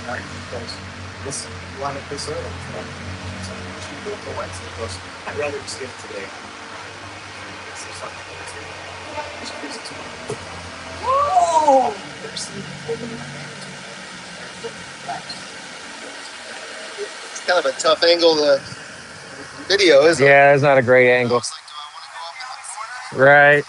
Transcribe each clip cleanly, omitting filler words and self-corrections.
night because this line up this early. So she built the lights because I'd rather just get it today. It's just like just gives it to me. Whoa! There's some it's kind of a tough angle to video, isn't it? Yeah, it's not a great angle. It's like, do I want to go up in the corner? Right.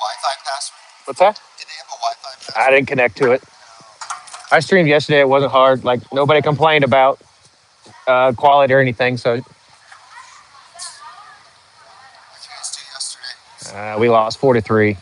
Wi-Fi password. What's that? Did they have a Wi-Fi password? I didn't connect to it. I streamed yesterday. It wasn't hard. Like nobody complained about quality or anything. So What did you guys do yesterday? we lost 4-3.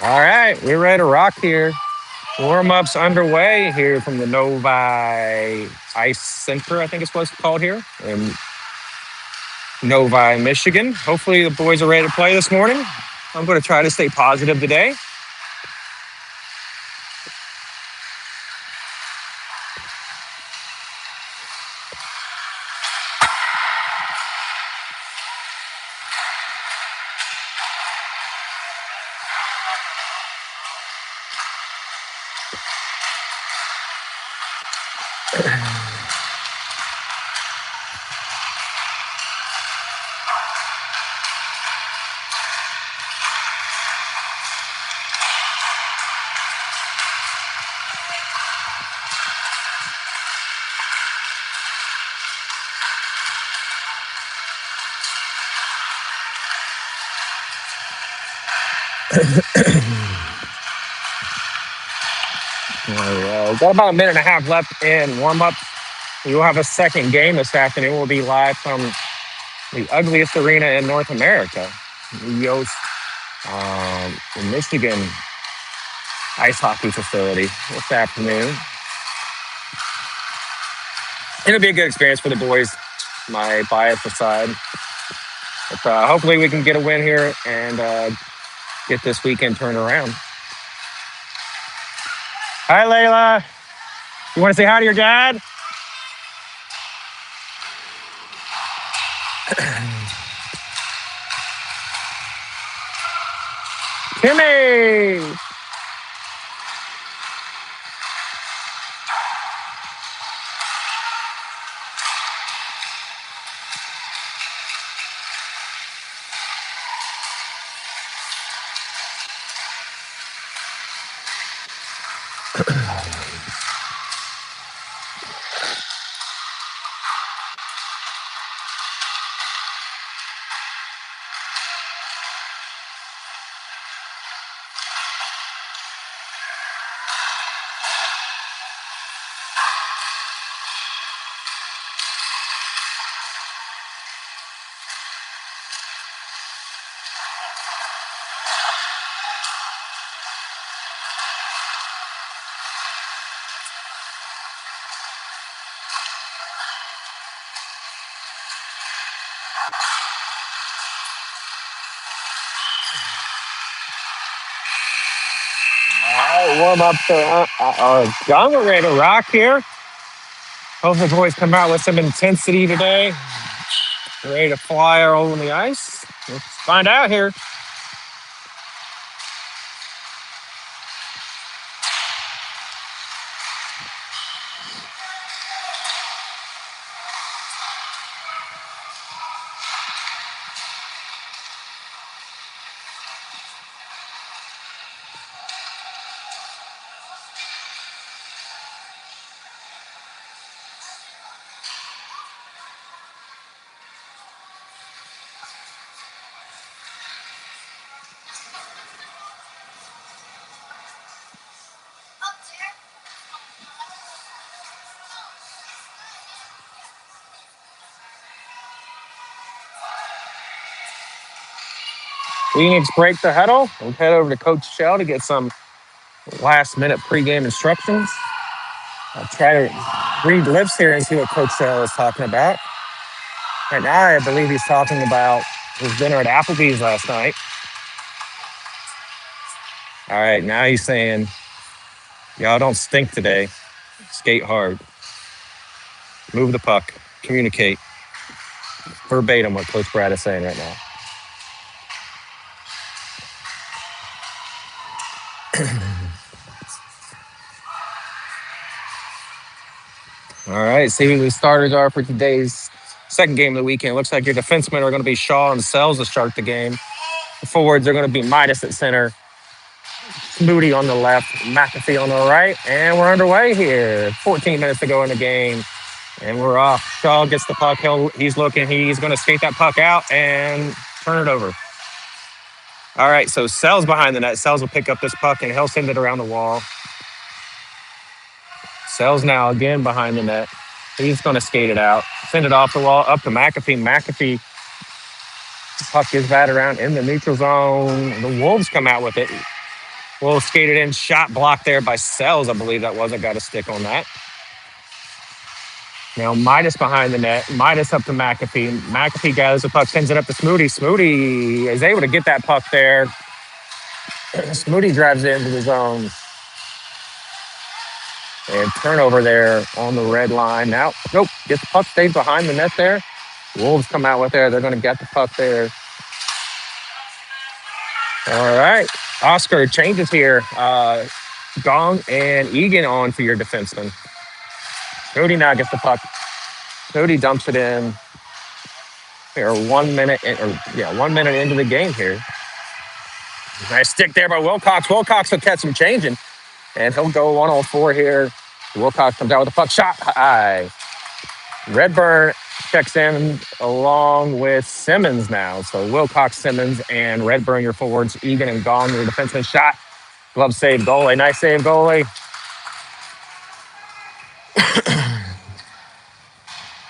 All right, we're ready to rock here. Warm ups underway here from the Novi Ice Center, I think it's what's called here in Novi, Michigan. Hopefully, the boys are ready to play this morning. I'm going to try to stay positive today. Got about a minute and a half left in warm up. We will have a second game this afternoon. We'll be live from the ugliest arena in North America, Yost, the Michigan ice hockey facility this afternoon. It'll be a good experience for the boys, my bias aside. But hopefully we can get a win here and get this weekend turned around. Hi, Layla. You want to say hi to your dad? Timmy! All right, warm up. John, we're ready to rock here. Hopefully the boys come out with some intensity today. Ready to fly all on the ice. Let's find out here. Phoenix break the huddle. We'll head over to Coach Shell to get some last minute pregame instructions. I'll try to read lips here and see what Coach Shell is talking about. Right now, I believe he's talking about his dinner at Applebee's last night. All right, now he's saying, y'all don't stink today. Skate hard. Move the puck. Communicate. Verbatim what Coach Brad is saying right now. All right, see who the starters are for today's second game of the weekend. Looks like your defensemen are going to be Shaw and Sells to start the game. The forwards are going to be Midas at center, Moody on the left, McAfee on the right, and we're underway here. 14 minutes to go in the game, and we're off. Shaw gets the puck. He's looking. He's going to skate that puck out and turn it over. All right, so Sells behind the net. Sells will pick up this puck, and he'll send it around the wall. Sells now again behind the net. He's going to skate it out, send it off the wall, up to McAfee. McAfee, the puck is batted around in the neutral zone. The Wolves come out with it. Wolves skated in, shot blocked there by Sells, I believe that was. I got a stick on that. Now Midas behind the net. Midas up to McAfee. McAfee gathers the puck, sends it up to Smoody. Smoody is able to get that puck there. Smoody drives it into the zone. And turnover there on the red line. Now, nope, gets the puck, stays behind the net there. Wolves come out with there. They're going to get the puck there. All right. Oscar changes here. Gong and Egan on for your defenseman. Cody now gets the puck. Cody dumps it in. We're 1 minute, 1 minute into the game here. Nice stick there by Wilcox. Wilcox will catch him changing, and he'll go 1-on-4 here. Wilcox comes out with a puck shot high. Redburn checks in along with Simmons now. So Wilcox, Simmons, and Redburn, your forwards. Egan and Gong, your defenseman. Shot. Glove save, goalie. Nice save, goalie.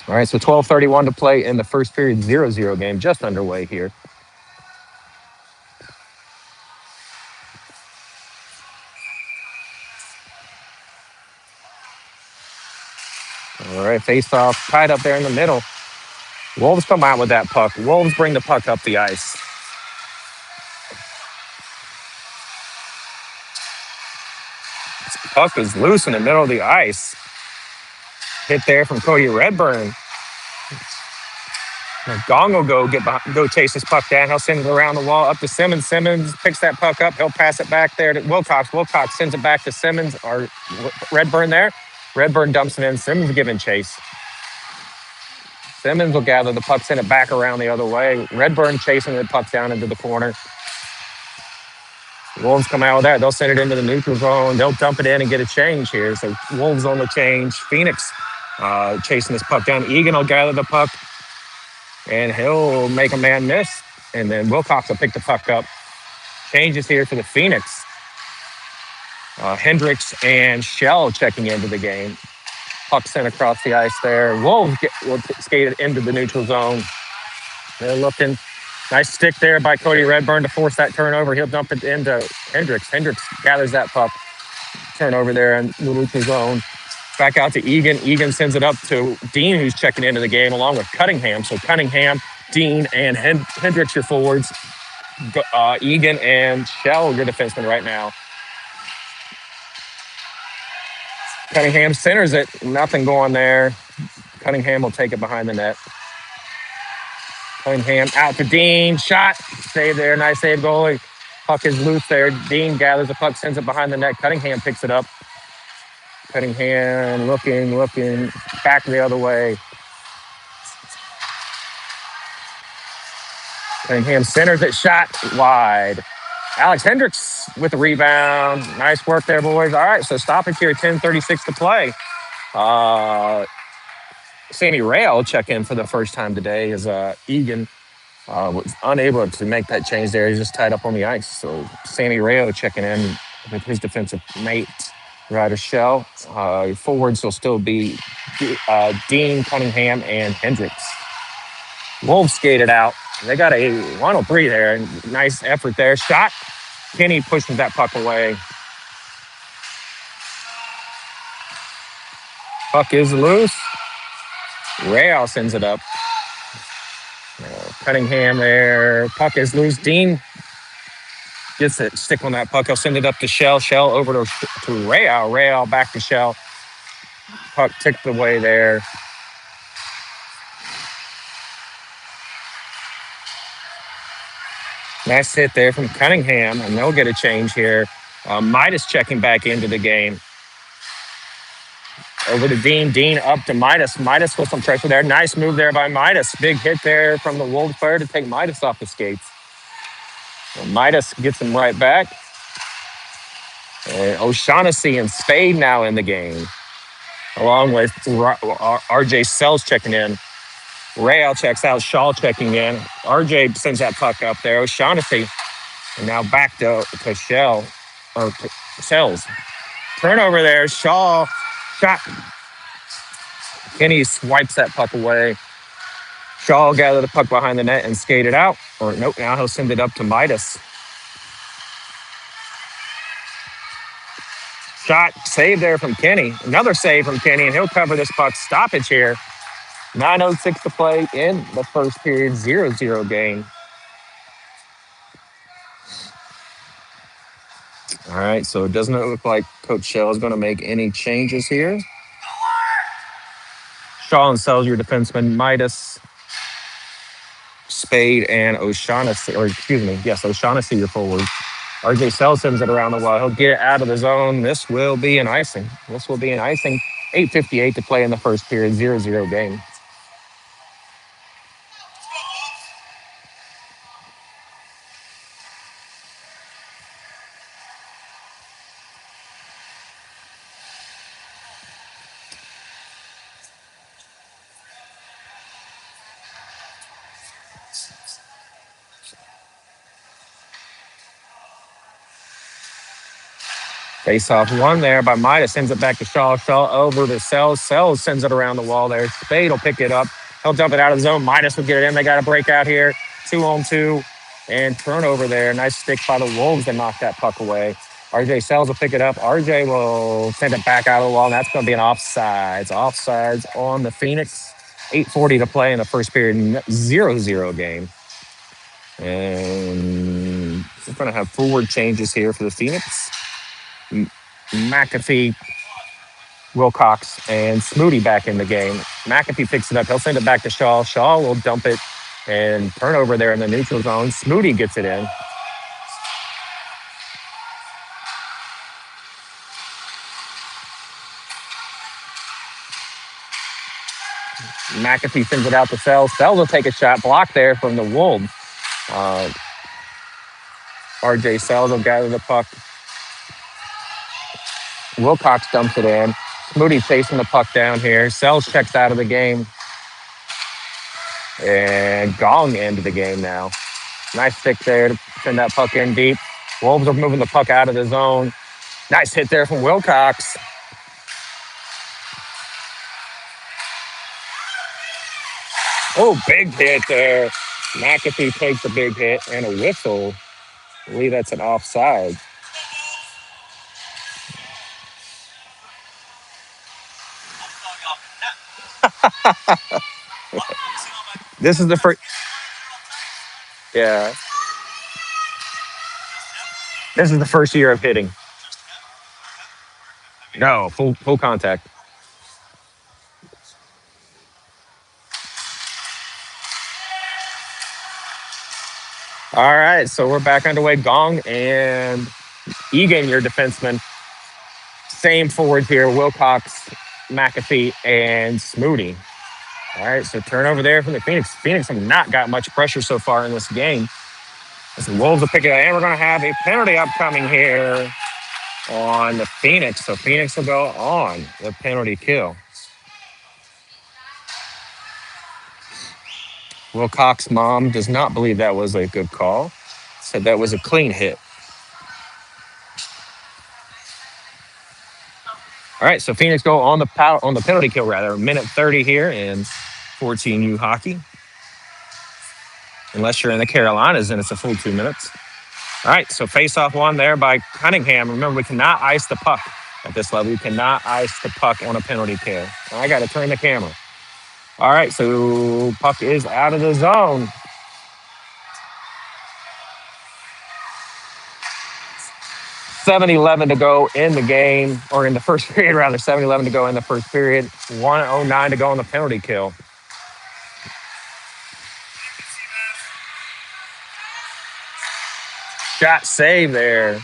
All right, so 12:31 to play in the first period, 0-0 game, just underway here. All right, face off, tied up there in the middle. Wolves come out with that puck. Wolves bring the puck up the ice. Puck is loose in the middle of the ice. Hit there from Cody Redburn. Now Gong will go chase this puck down. He'll send it around the wall up to Simmons. Simmons picks that puck up. He'll pass it back there to Wilcox. Wilcox sends it back to Simmons or Redburn there. Redburn dumps it in. Simmons giving chase. Simmons will gather the puck, send it back around the other way. Redburn chasing the puck down into the corner. Wolves come out with that. They'll send it into the neutral zone. They'll dump it in and get a change here. So Wolves on the change. Phoenix chasing this puck down. Egan will gather the puck, and he'll make a man miss. And then Wilcox will pick the puck up. Changes here for the Phoenix. Hendricks and Shell checking into the game. Puck sent across the ice there. Wolves will skate it into the neutral zone. They're looking. Nice stick there by Cody Redburn to force that turnover. He'll dump it into Hendricks. Hendricks gathers that puck. Turnover there in the neutral zone. Back out to Egan. Egan sends it up to Dean, who's checking into the game, along with Cunningham. So Cunningham, Dean, and Hendricks, your forwards. Egan and Shell, your defenseman right now. Cunningham centers it. Nothing going there. Cunningham will take it behind the net. Cunningham out to Dean. Shot. Save there. Nice save, goalie. Puck is loose there. Dean gathers the puck, sends it behind the net. Cunningham picks it up. Cunningham looking. Back the other way. Cunningham centers it. Shot wide. Alex Hendricks with the rebound. Nice work there, boys. All right, so stoppage here, 10:36 to play. Sammy Ray will check in for the first time today as Egan was unable to make that change there. He's just tied up on the ice. So Sammy Ray checking in with his defensive mate, Ryder Shell. Forwards will still be Dean, Cunningham, and Hendricks. Wolves skated out. They got a 103 there. Nice effort there. Shot. Kenny pushes that puck away. Puck is loose. Real sends it up. Cunningham there. Puck is loose. Dean gets it. Stick on that puck. He'll send it up to Shell. Shell over to Real. Real back to Shell. Puck ticked away there. Nice hit there from Cunningham, and they'll get a change here. Midas checking back into the game. Over to Dean. Dean up to Midas. Midas with some pressure there. Nice move there by Midas. Big hit there from the Wolves player to take Midas off the skates. So Midas gets him right back. And O'Shaughnessy and Spade now in the game, along with RJ Sells checking in. Real checks out. Shaw checking in. RJ sends that puck up there. O'Shaughnessy. And now back to Shell. Or to Sells. Turnover there. Shaw. Shot. Kenny swipes that puck away. Shaw will gather the puck behind the net and skate it out. Or nope, now he'll send it up to Midas. Shot save there from Kenny. Another save from Kenny, and he'll cover this puck stoppage here. 9:06 to play in the first period, 0-0 game. All right, so it doesn't look like Coach Shell is going to make any changes here. Shaw and Sells, your defenseman, Midas, Spade, and O'Shaughnessy, or excuse me, yes, O'Shaughnessy, your forward. RJ Sells sends it around the wall. He'll get it out of the zone. This will be an icing. 8:58 to play in the first period, 0-0 game. Face off one there by Midas. Sends it back to Shaw. Shaw over to Sells. Sells sends it around the wall there. Spade will pick it up. He'll dump it out of the zone. Midas will get it in. They got a break out here. 2-on-2. And turnover there. Nice stick by the Wolves to knock that puck away. RJ Sells will pick it up. RJ will send it back out of the wall. And that's going to be an offsides. Offsides on the Phoenix. 8:40 to play in the first period. 0-0 game. And we're going to have forward changes here for the Phoenix. McAfee, Wilcox, and Smoody back in the game. McAfee picks it up. He'll send it back to Shaw. Shaw will dump it and turnover there in the neutral zone. Smoody gets it in. McAfee sends it out to Sells. Sells will take a shot. Blocked there from the Wolves. RJ Sells will gather the puck. Wilcox dumps it in. Smoody chasing the puck down here. Sells checks out of the game. And Gong into the game now. Nice stick there to send that puck in deep. Wolves are moving the puck out of the zone. Nice hit there from Wilcox. Oh, big hit there. McAfee takes a big hit and a whistle. I believe that's an offside. This is the first. Yeah. This is the first year of hitting. No, full contact. All right, so we're back underway. Gong and Egan, your defenseman. Same forwards here, Wilcox, McAfee, and Smoody. All right, so turnover there from the Phoenix. Phoenix have not got much pressure so far in this game. As the Wolves will pick it up, and we're going to have a penalty upcoming here on the Phoenix. So Phoenix will go on the penalty kill. Wilcox's mom does not believe that was a good call. Said that was a clean hit. All right, so Phoenix go on the penalty kill rather. Minute 30 here in 14U hockey. Unless you're in the Carolinas, then it's a full 2 minutes. All right, so face-off one there by Cunningham. Remember, we cannot ice the puck at this level. You cannot ice the puck on a penalty kill. I got to turn the camera. All right, so puck is out of the zone. $7:11 to go in the game, or in the first period, rather. $7:11 to go in the first period. 1:09 to go on the penalty kill. Shot save there.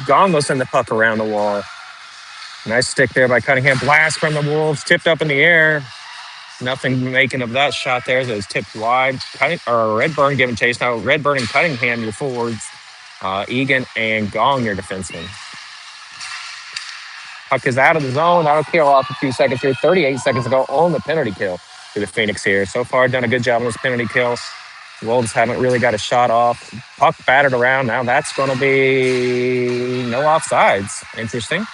Gong will send the puck around the wall. Nice stick there by Cunningham. Blast from the Wolves. Tipped up in the air. Nothing making of that shot there. That was tipped wide. Redburn giving chase. Now Redburn and Cunningham, your forwards. Egan and Gong, your defenseman. Puck is out of the zone. That'll kill off a few seconds here. 38 seconds ago on the penalty kill to the Phoenix here. So far, done a good job on this penalty kill. Wolves haven't really got a shot off. Puck battered around. Now that's going to be no offsides. Interesting.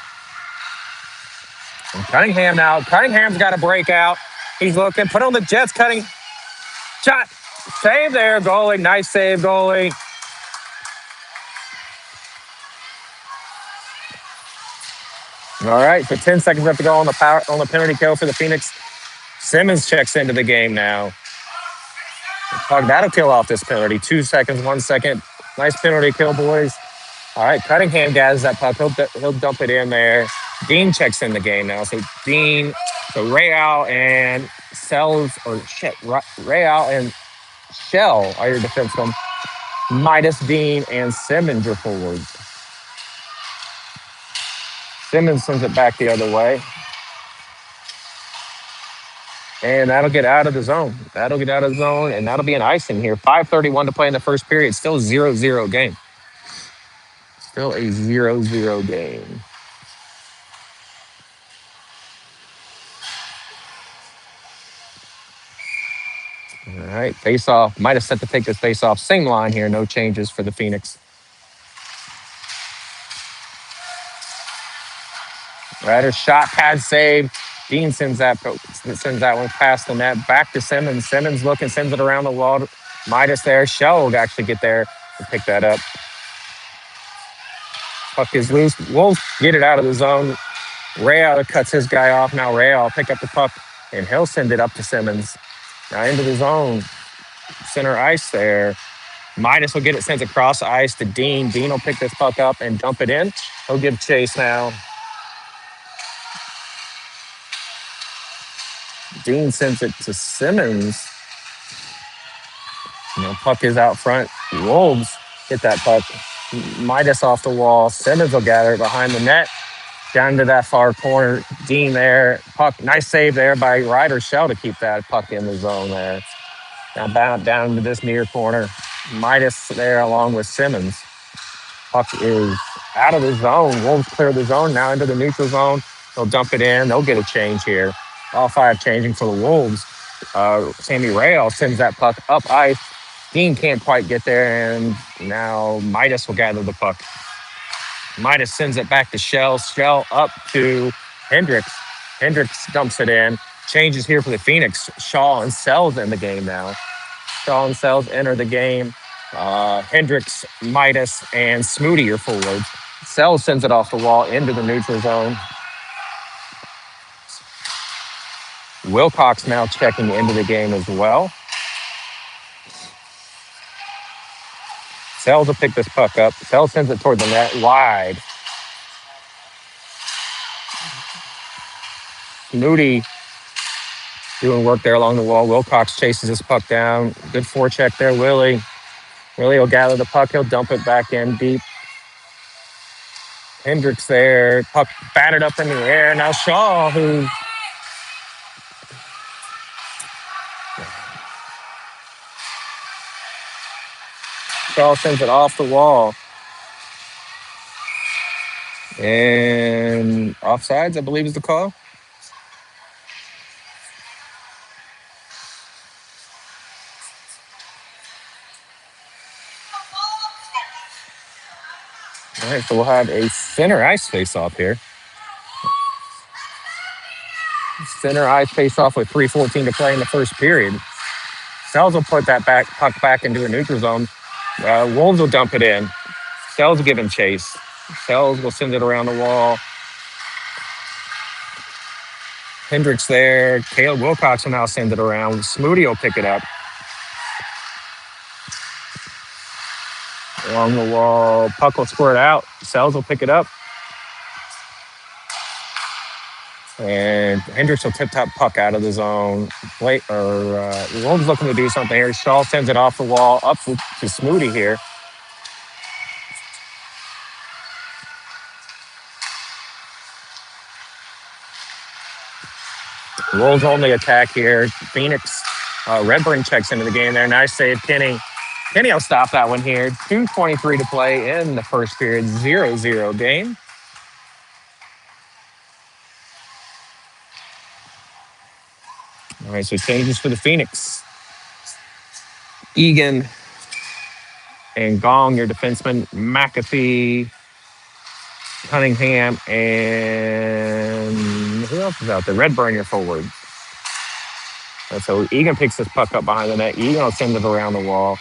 And Cunningham now. Cunningham's got a breakout. He's looking. Put on the Jets. Cutting. Shot. Save there, goalie. Nice save, goalie. All right, so 10 seconds left to go on the penalty kill for the Phoenix. Simmons checks into the game now. That'll kill off this penalty. 2 seconds, 1 second. Nice penalty kill, boys. All right, Cunningham gathers that puck. He'll dump it in there. Dean checks in the game now. So Real and Real and Shell are your defensemen. Midas, Dean, and Simmons are forwards. Simmons sends it back the other way. And that'll get out of the zone. And that'll be an icing here. 5:31 to play in the first period. Still 0-0 game. Still a 0-0 game. All right, face-off. Might have set to take this face-off. Same line here. No changes for the Phoenix. Ryder shot, pad save. Dean sends that one past the net. Back to Simmons. Simmons looking, sends it around the wall. Midas there. Shell will actually get there to pick that up. Puck is loose. Wolves get it out of the zone. Real cuts his guy off. Now Real will pick up the puck, and he'll send it up to Simmons. Now into the zone. Center ice there. Midas will get it sent across ice to Dean. Dean will pick this puck up and dump it in. He'll give chase now. Dean sends it to Simmons. Puck is out front. Wolves get that puck. Midas off the wall. Simmons will gather it behind the net. Down to that far corner. Dean there. Puck. Nice save there by Ryder Shell to keep that puck in the zone there. Now down to this near corner. Midas there along with Simmons. Puck is out of the zone. Wolves clear the zone now into the neutral zone. They'll dump it in. They'll get a change here. All five changing for the Wolves. Sammy Real sends that puck up ice. Dean can't quite get there, and now Midas will gather the puck. Midas sends it back to Shell. Shell up to Hendricks. Hendricks dumps it in. Changes here for the Phoenix. Shaw and Sells in the game now. Shaw and Sells enter the game. Hendricks, Midas, and Smoody are forwards. Sells sends it off the wall into the neutral zone. Wilcox now checking into the game as well. Sells will pick this puck up. Sells sends it toward the net wide. Moody doing work there along the wall. Wilcox chases this puck down. Good forecheck there, Willie. Willie will gather the puck. He'll dump it back in deep. Hendricks there. Puck batted up in the air. Now Shaw, who... Shaw sends it off the wall. And offsides, I believe, is the call. All right, so we'll have a center ice face-off here. Center ice face-off with 3:14 to play in the first period. Sells will put that puck back into a neutral zone. Wolves will dump it in. Sells will give him chase. Sells will send it around the wall. Hendricks there. Caleb Wilcox will now send it around. Smoody will pick it up. Along the wall. Puck will squirt out. Sells will pick it up. And Hendricks will tip that puck out of the zone. Wolves looking to do something here. Shaw sends it off the wall up to Smoody here. Wolves only attack here. Phoenix, Redburn checks into the game there. Nice save, Kenny. Kenny will stop that one here. 2:23 to play in the first period. 0-0 game. All right, so changes for the Phoenix. Egan and Gong, your defenseman. McAfee, Cunningham, and who else is out there? Redburn, your forward. And so Egan picks this puck up behind the net. Egan will send it around the wall.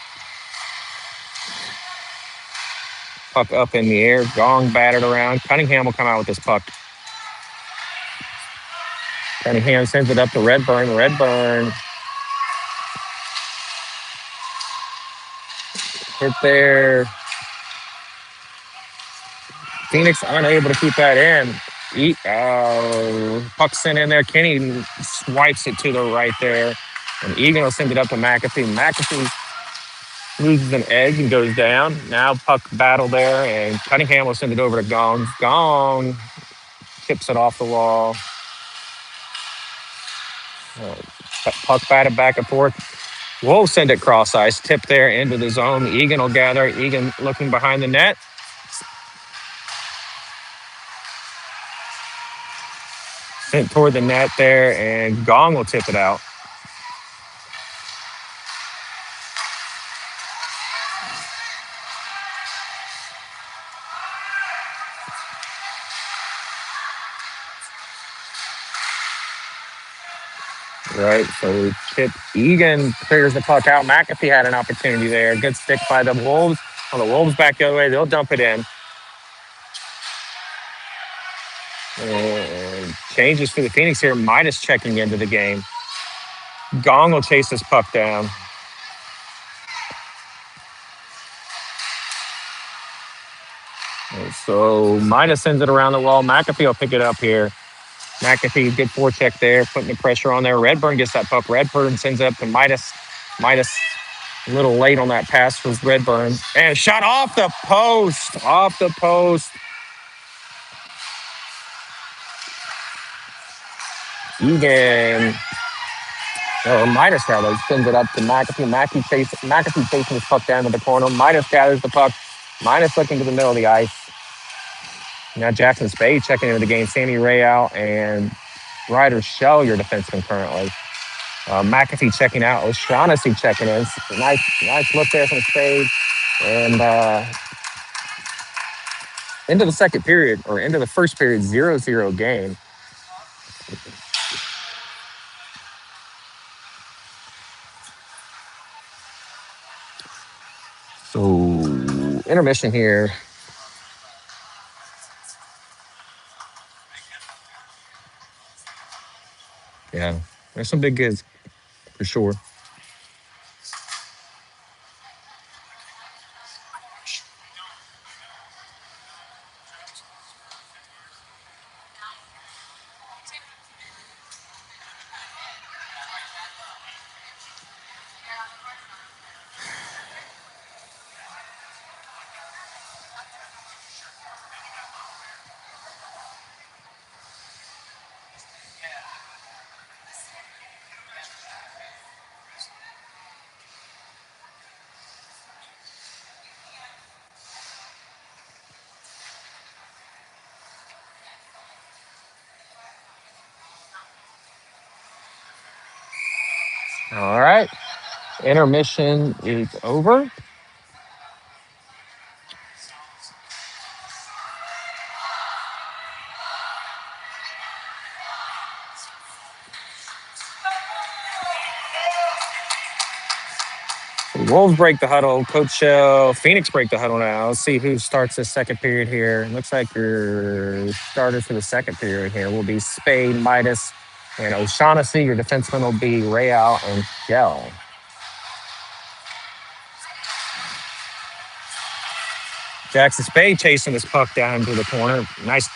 Puck up in the air. Gong battered around. Cunningham will come out with this puck. Cunningham sends it up to Redburn. Redburn hit there. Phoenix unable to keep that in. Puck sent in there. Kenny swipes it to the right there. And Egan will send it up to McAfee. McAfee loses an edge and goes down. Now puck battle there, and Cunningham will send it over to Gong. Gong tips it off the wall. Uh, Puck batted back and forth. We'll send it cross ice. Tip there into the zone. Egan will gather. Egan looking behind the net. Sent toward the net there, and Gong will tip it out. Right, so tip. Egan clears the puck out. McAfee had an opportunity there. Good stick by the Wolves. On the Wolves back the other way, they'll dump it in. And changes for the Phoenix here. Midas checking into the game. Gong will chase this puck down. And so Midas sends it around the wall. McAfee will pick it up here. McAfee, good forecheck there, putting the pressure on there. Redburn gets that puck. Redburn sends it up to Midas. Midas a little late on that pass for Redburn. And shot off the post. Off the post. Egan. Midas rather sends it up to McAfee. McAfee chasing his puck down to the corner. Midas gathers the puck. Midas looking to the middle of the ice. Now Jackson Spade checking into the game. Sammy Real and Ryder Shell, your defenseman currently. McAfee checking out. O'Shaughnessy checking in. Nice look there from Spade. And into the second period, or into the first period, 0-0 game. So intermission here. Yeah, there's some big kids for sure. All right, intermission is over. Wolves break the huddle. Coach Shell, Phoenix break the huddle now. Let's see who starts this second period here. Looks like your starters for the second period here will be Spade, Midas, and O'Shaughnessy. Your defensemen will be Real and Shell. Jackson Spade chasing this puck down to the corner. Nice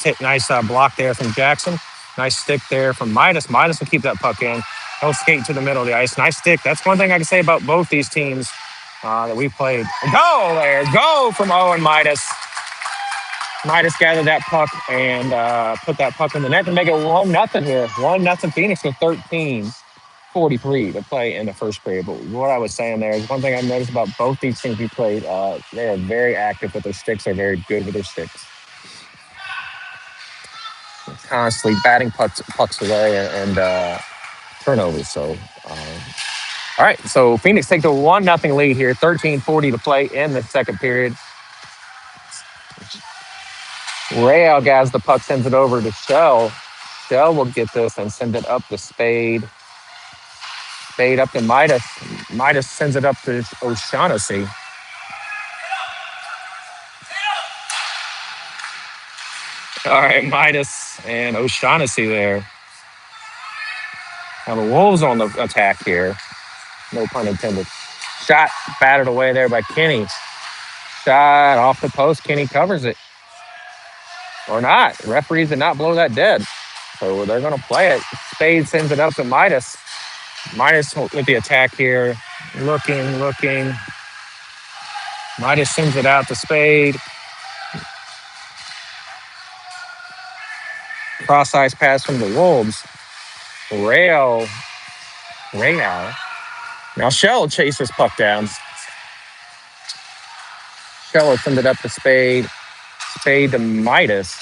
block there from Jackson. Nice stick there from Midas. Midas will keep that puck in. He'll skate to the middle of the ice. Nice stick. That's one thing I can say about both these teams that we played. Go there. Go from Owen Midas. Midas gathered that puck and put that puck in the net to make it 1-0 here. 1-0 Phoenix with 13:43 to play in the first period. But what I was saying there is one thing I've noticed about both these teams we played, they are very active with their sticks. They're very good with their sticks. Constantly batting pucks away and turnovers. So, all right. So Phoenix takes a 1-0 lead here. 13:40 to play in the second period. Real gathers the puck, sends it over to Shell. Shell will get this and send it up to Spade. Spade up to Midas. Midas sends it up to O'Shaughnessy. All right, Midas and O'Shaughnessy there. Now the Wolves on the attack here. No pun intended. Shot batted away there by Kenny. Shot off the post. Kenny covers it. Or not. Referees did not blow that dead. So they're going to play it. Spade sends it up to Midas. Midas with the attack here. Looking. Midas sends it out to Spade. Cross ice pass from the Wolves. Real. Now Shell chases puck down. Shell will send it up to Spade. Spade to Midas.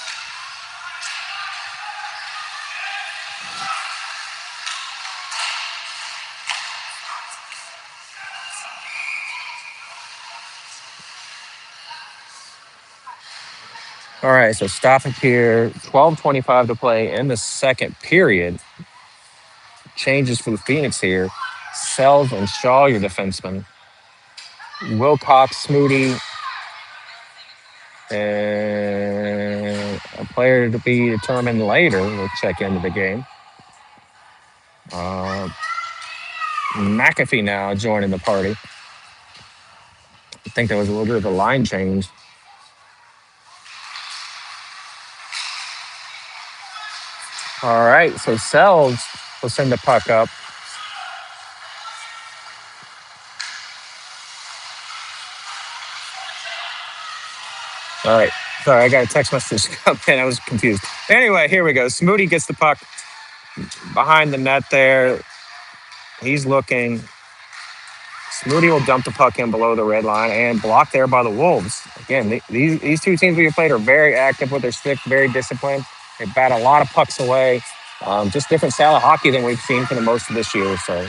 All right, so stoppage here. 12:25 to play in the second period. Changes for the Phoenix here. Sells and Shaw, your defenseman. Wilcox, Smoody, and a player to be determined later. We'll check into the game. McAfee now joining the party. I think there was a little bit of a line change. All right, so Sells will send the puck up. All right. Sorry, I got a text message come in. I was confused. Anyway, here we go. Smoody gets the puck behind the net there. He's looking. Smoody will dump the puck in below the red line and blocked there by the Wolves. Again, these two teams we played are very active with their stick, very disciplined. They bat a lot of pucks away. Just different style of hockey than we've seen for the most of this year. So,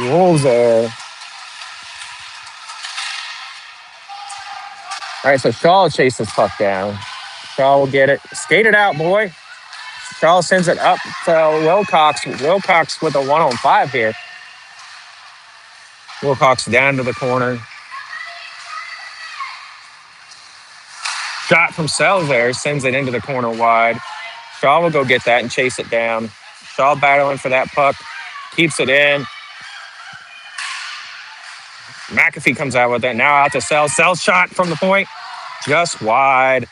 Wolves there. All right, so Shaw chases puck down. Shaw will get it. Skate it out, boy. Shaw sends it up to Wilcox. Wilcox with a 1-on-5 here. Wilcox down to the corner. Shot from Sells there. Sends it into the corner wide. Shaw will go get that and chase it down. Shaw battling for that puck. Keeps it in. McAfee comes out with it. Now out to Sells. Sells shot from the point. Just wide.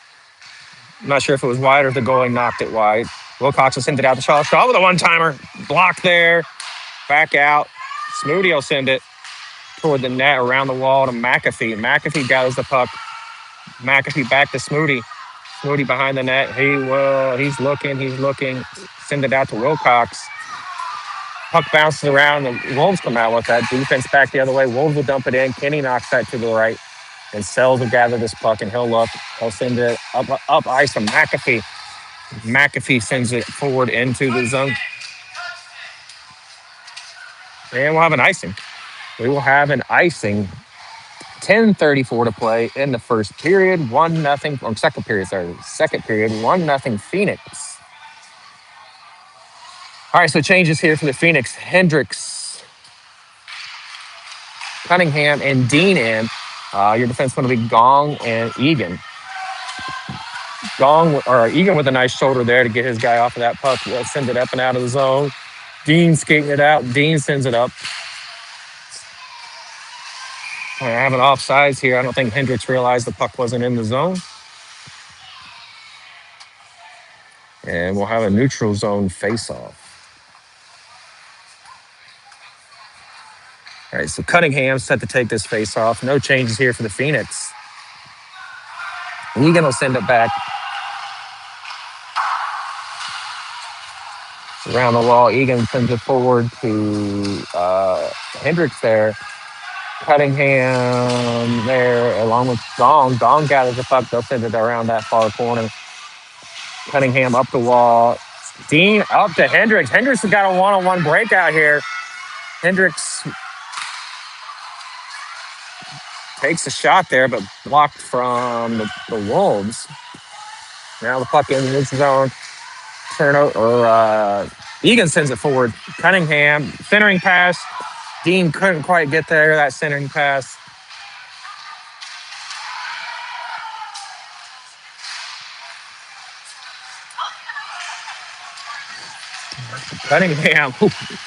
I'm not sure if it was wide or if the goalie knocked it wide. Wilcox will send it out to Shaw. Shaw with a one-timer. Block there. Back out. Smoody will send it toward the net around the wall to McAfee. McAfee gathers the puck. McAfee back to Smoody. Smoody behind the net. He's looking. Send it out to Wilcox. Puck bounces around. The Wolves come out with that. Defense back the other way. Wolves will dump it in. Kenny knocks that to the right. And Sells will gather this puck and he'll look. He'll send it up ice to McAfee. McAfee sends it forward into the zone. And we'll have an icing. We will have an icing. 10:34 to play in the first period. 1-0, or second period, sorry. Second period, 1-0 Phoenix. All right, so changes here for the Phoenix. Hendricks, Cunningham, and Dean in. Your defense going to be Gong and Egan. Egan with a nice shoulder there to get his guy off of that puck. We'll send it up and out of the zone. Dean skating it out. Dean sends it up. I have an offsides here. I don't think Hendricks realized the puck wasn't in the zone. And we'll have a neutral zone face-off. All right, so Cunningham set to take this face-off. No changes here for the Phoenix. Egan will send it back around the wall. Egan sends it forward to Hendricks there. Cunningham there along with Gong. Gong gathers the puck. They'll send it around that far corner. Cunningham up the wall. Dean up to Hendricks. Hendricks has got a one-on-one breakout here. Hendricks takes a shot there, but blocked from the Wolves. Now the puck in this zone. Egan sends it forward. Cunningham, centering pass. Dean couldn't quite get there, that centering pass.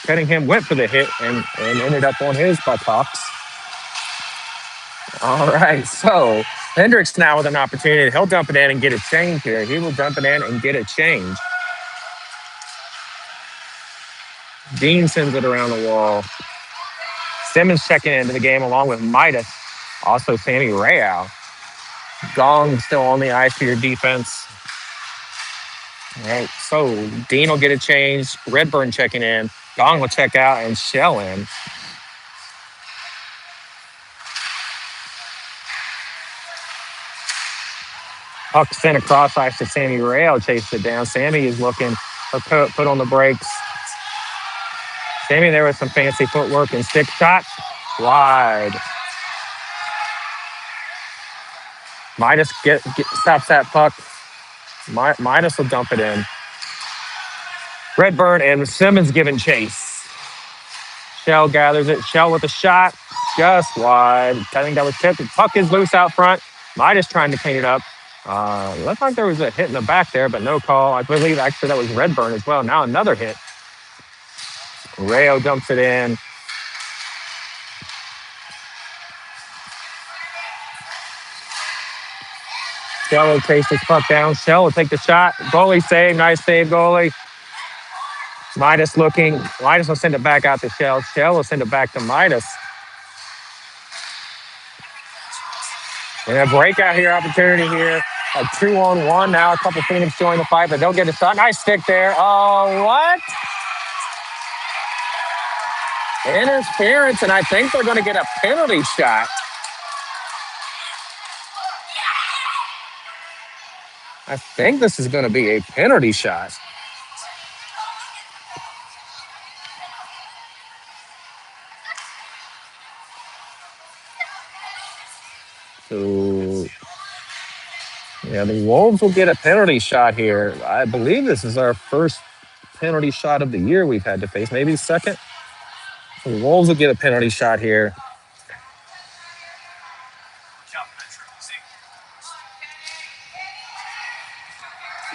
Cunningham went for the hit and ended up on his buttocks. All right, so Hendricks now with an opportunity. He'll dump it in and get a change here. He will dump it in and get a change. Dean sends it around the wall. Simmons checking into the game along with Midas. Also, Sammy Real. Gong still on the ice for your defense. All right, so Dean will get a change. Redburn checking in. Gong will check out and Shell in. Puck sent across ice to Sammy Real. Chases it down. Sammy is looking to put on the brakes. Sammy there with some fancy footwork and stick shot. Wide. Midas stops that puck. Midas will dump it in. Redburn and Simmons giving chase. Shell gathers it. Shell with a shot. Just wide. I think that was tipped. The puck is loose out front. Midas trying to clean it up. Looked like there was a hit in the back there, but no call. I believe actually that was Redburn as well. Now another hit. Rayo dumps it in. Shell will chase this puck down. Shell will take the shot. Goalie save. Nice save, goalie. Midas looking. Midas will send it back out to Shell. Shell will send it back to Midas. And a breakout here, opportunity here. A 2-on-1. Now a couple Phoenix join the fight, but they'll get a shot. Nice stick there. Oh, what? Interference, and I think they're going to get a penalty shot. I think this is going to be a penalty shot. So, yeah, the Wolves will get a penalty shot here. I believe this is our first penalty shot of the year we've had to face. Maybe the second. The Wolves will get a penalty shot here.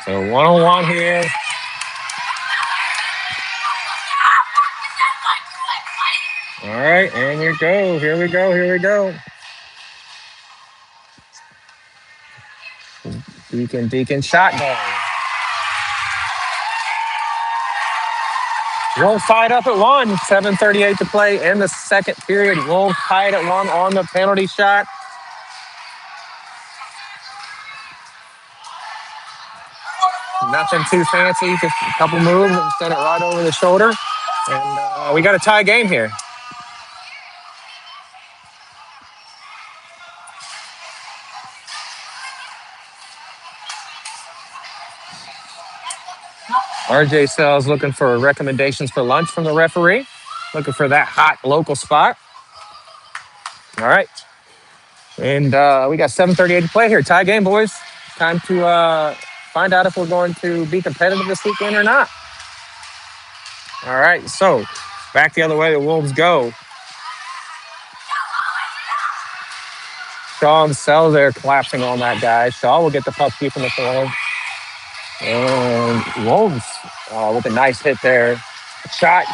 So 1-on-1 here. All right, and here we go. Here we go. Here we go. Deacon shotgun. Wolves tied up at 1. 7:38 to play in the second period. Wolves tied at 1 on the penalty shot. Nothing too fancy, just a couple moves and send it right over the shoulder. And we got a tie game here. RJ Sells looking for recommendations for lunch from the referee. Looking for that hot local spot. All right. And we got 7:38 to play here. Tie game, boys. Time to find out if we're going to be competitive this weekend or not. All right. So back the other way, the Wolves go. Shaw and Sells there collapsing on that guy. Shaw will get the puck deep in the corner. And Wolves with a nice hit there. Shot.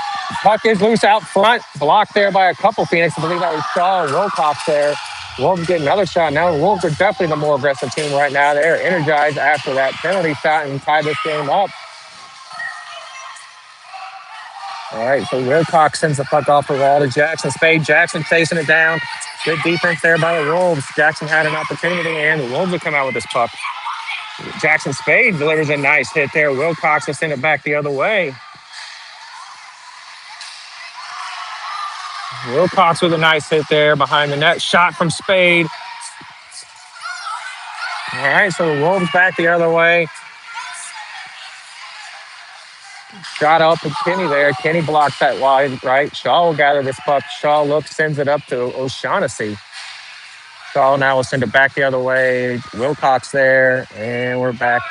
Puck is loose out front. Blocked there by a couple Phoenix. I believe that was Shaw and Wilcox there. Wolves get another shot now. The Wolves are definitely the more aggressive team right now. They're energized after that penalty shot and tie this game up. All right, so Wilcox sends the puck off the wall to Jackson Spade. Jackson chasing it down. Good defense there by the Wolves. Jackson had an opportunity, and the Wolves will come out with this puck. Jackson Spade delivers a nice hit there. Wilcox will send it back the other way. Wilcox with a nice hit there behind the net. Shot from Spade. All right, so the Wolves back the other way. Shot up to Kenny there. Kenny blocks that wide right. Shaw will gather this puck. Shaw looks, sends it up to O'Shaughnessy. Shaw now will send it back the other way. Wilcox there, and we're back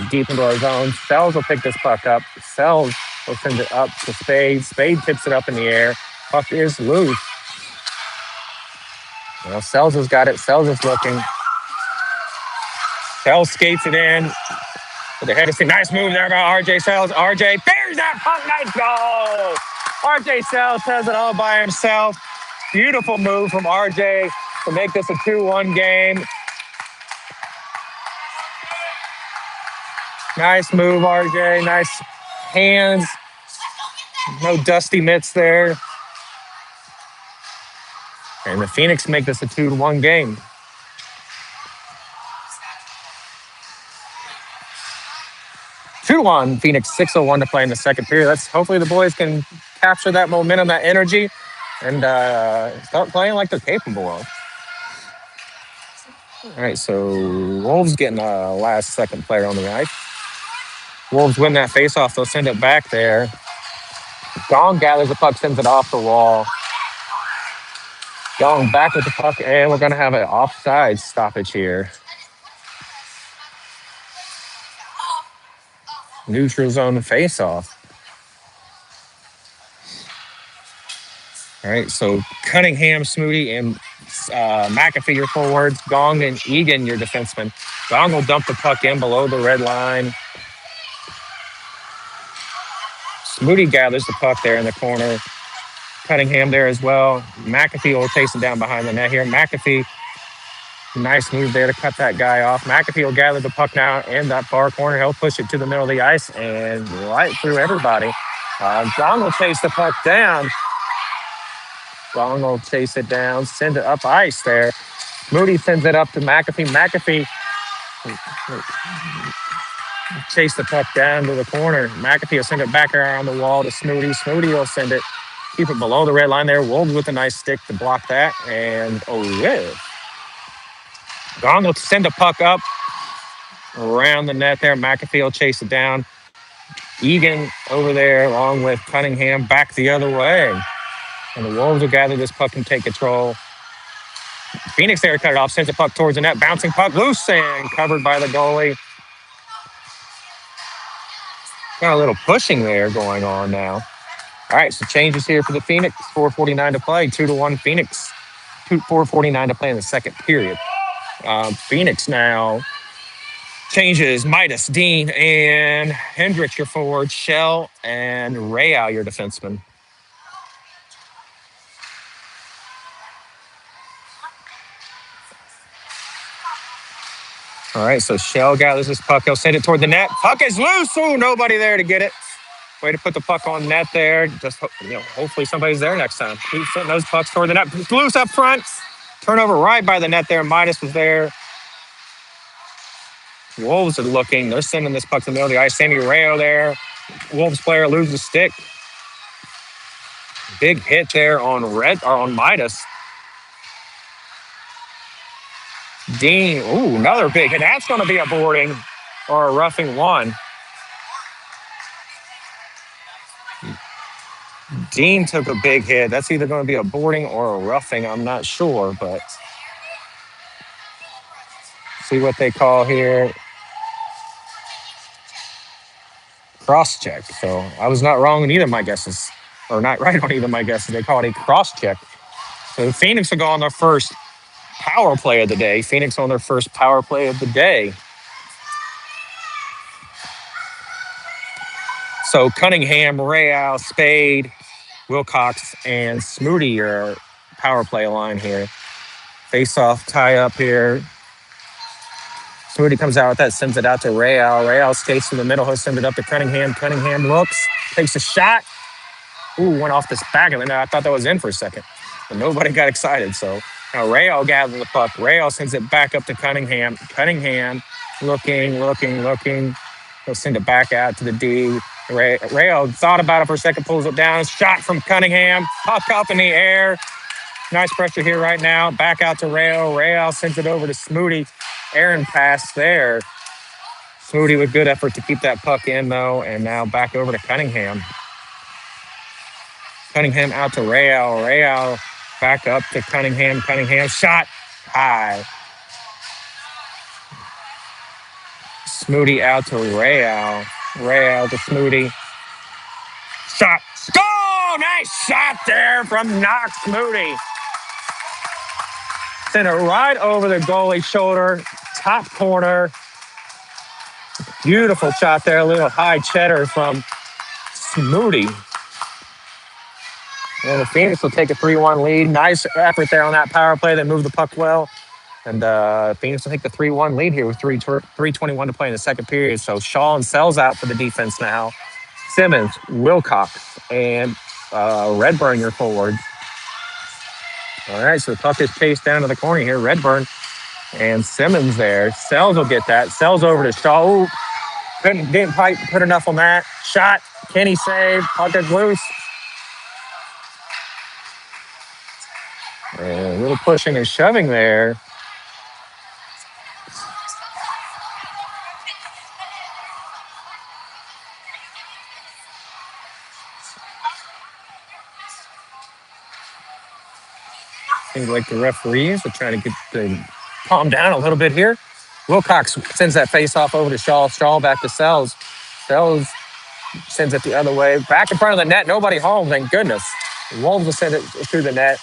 deep into our zone. Sells will pick this puck up. Sells will send it up to Spade. Spade tips it up in the air. Puck is loose. Well, Sells has got it. Sells is looking. Sells skates it in. With the head of nice move there by RJ Sales. RJ bears that puck. Nice goal. RJ Sales has it all by himself. Beautiful move from RJ to make this a 2-1 game. Nice move, RJ. Nice hands. No dusty mitts there. And the Phoenix make this a 2-1 game. 2-1, Phoenix 6:01 to play in the second period. Hopefully the boys can capture that momentum, that energy, and start playing like they're capable of. All right, so Wolves getting a last second player on the ice. Wolves win that faceoff. They'll send it back there. Gong gathers the puck, sends it off the wall. Gong back with the puck, and we're going to have an offside stoppage here. Neutral zone faceoff. All right, so Cunningham, Smoody, and McAfee, your forwards. Gong and Egan, your defensemen. Gong will dump the puck in below the red line. Smoody gathers the puck there in the corner. Cunningham there as well. McAfee will chase it down behind the net here. McAfee, nice move there to cut that guy off. McAfee will gather the puck now in that far corner. He'll push it to the middle of the ice and right through everybody. Gong will chase the puck down. Gong will chase it down, send it up ice there. Moody sends it up to McAfee. McAfee chase the puck down to the corner. McAfee will send it back around the wall to Smoody. Smoody will send it, keep it below the red line there. Wolves with a nice stick to block that. And yeah. Gong will send the puck up around the net there. McAfee will chase it down. Egan over there along with Cunningham back the other way. And the Wolves will gather this puck and take control. Phoenix there cut it off, sends the puck towards the net. Bouncing puck loose and covered by the goalie. Got a little pushing there going on now. All right, so changes here for the Phoenix. 4:49 to play. 2-1 Phoenix. 4:49 to play in the second period. Phoenix now changes Midas, Dean, and Hendricks, your forward. Shell and Real, your defenseman. All right, so Shell gathers this puck. He'll send it toward the net. Puck is loose. Ooh, nobody there to get it. Way to put the puck on net there. Just hopefully somebody's there next time. Keep sending those pucks toward the net. Loose up front. Turnover right by the net there. Midas was there. Wolves are looking. They're sending this puck to the middle of the ice. Sammy Rayo there. Wolves player loses the stick. Big hit there on Midas. Dean, ooh, another big hit. That's going to be a boarding or a roughing one. Dean took a big hit. That's either going to be a boarding or a roughing. I'm not sure, but see what they call here. Cross check. So I was not wrong in either of my guesses, or not right on either of my guesses. They call it a cross check. So Phoenix will go on their first power play of the day. Phoenix on their first power play of the day. So Cunningham, Real, Spade, Wilcox, and Smoody are power play line here. Face-off tie-up here. Smoody comes out with that, sends it out to Real. Real skates to the middle. He'll send it up to Cunningham. Cunningham looks, takes a shot. Ooh, went off this back of it. I thought that was in for a second, but nobody got excited. So now Real gathers the puck. Real sends it back up to Cunningham. Cunningham looking. He'll send it back out to the D. Real thought about it for a second, pulls it down. Shot from Cunningham. Puck up in the air. Nice pressure here right now. Back out to Real. Real sends it over to Smoody. Aaron pass there. Smoody with good effort to keep that puck in, though. And now back over to Cunningham. Cunningham out to Real. Real back up to Cunningham. Cunningham shot high. Smoody out to Real. Real to Smoody. Shot. Goal! Nice shot there from Knox Smoody. Sent it right over the goalie's shoulder. Top corner. Beautiful shot there. A little high cheddar from Moody. And the Phoenix will take a 3-1 lead. Nice effort there on that power play. They moved the puck well. And Phoenix will take the 3-1 lead here with 3:21 to play in the second period. So Shaw and Sells out for the defense now. Simmons, Wilcox, and Redburn, your forward. All right, so the puck is chased down to the corner here. Redburn and Simmons there. Sells will get that. Sells over to Shaw. Ooh, didn't quite put enough on that. Shot. Kenny save. Puck is loose. And a little pushing and shoving there. Seems like the referees are trying to get the calm down a little bit here. Wilcox sends that face off over to Shaw. Shaw back to Sells. Sells sends it the other way. Back in front of the net. Nobody home, thank goodness. The Wolves will send it through the net.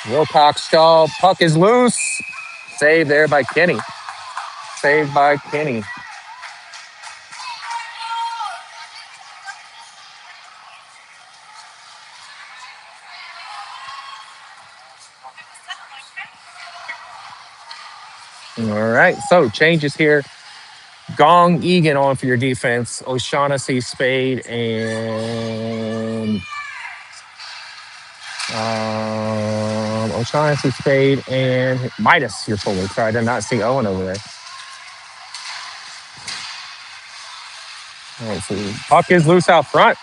Wilcox, Shaw. Puck is loose. Saved there by Kenny. Saved by Kenny. All right, so changes here. Gong, Egan on for your defense. O'Shaughnessy, Spade, and O'Shaughnessy, Spade, and Midas, your forward. Sorry, I did not see Owen over there. All right, so puck is loose out front.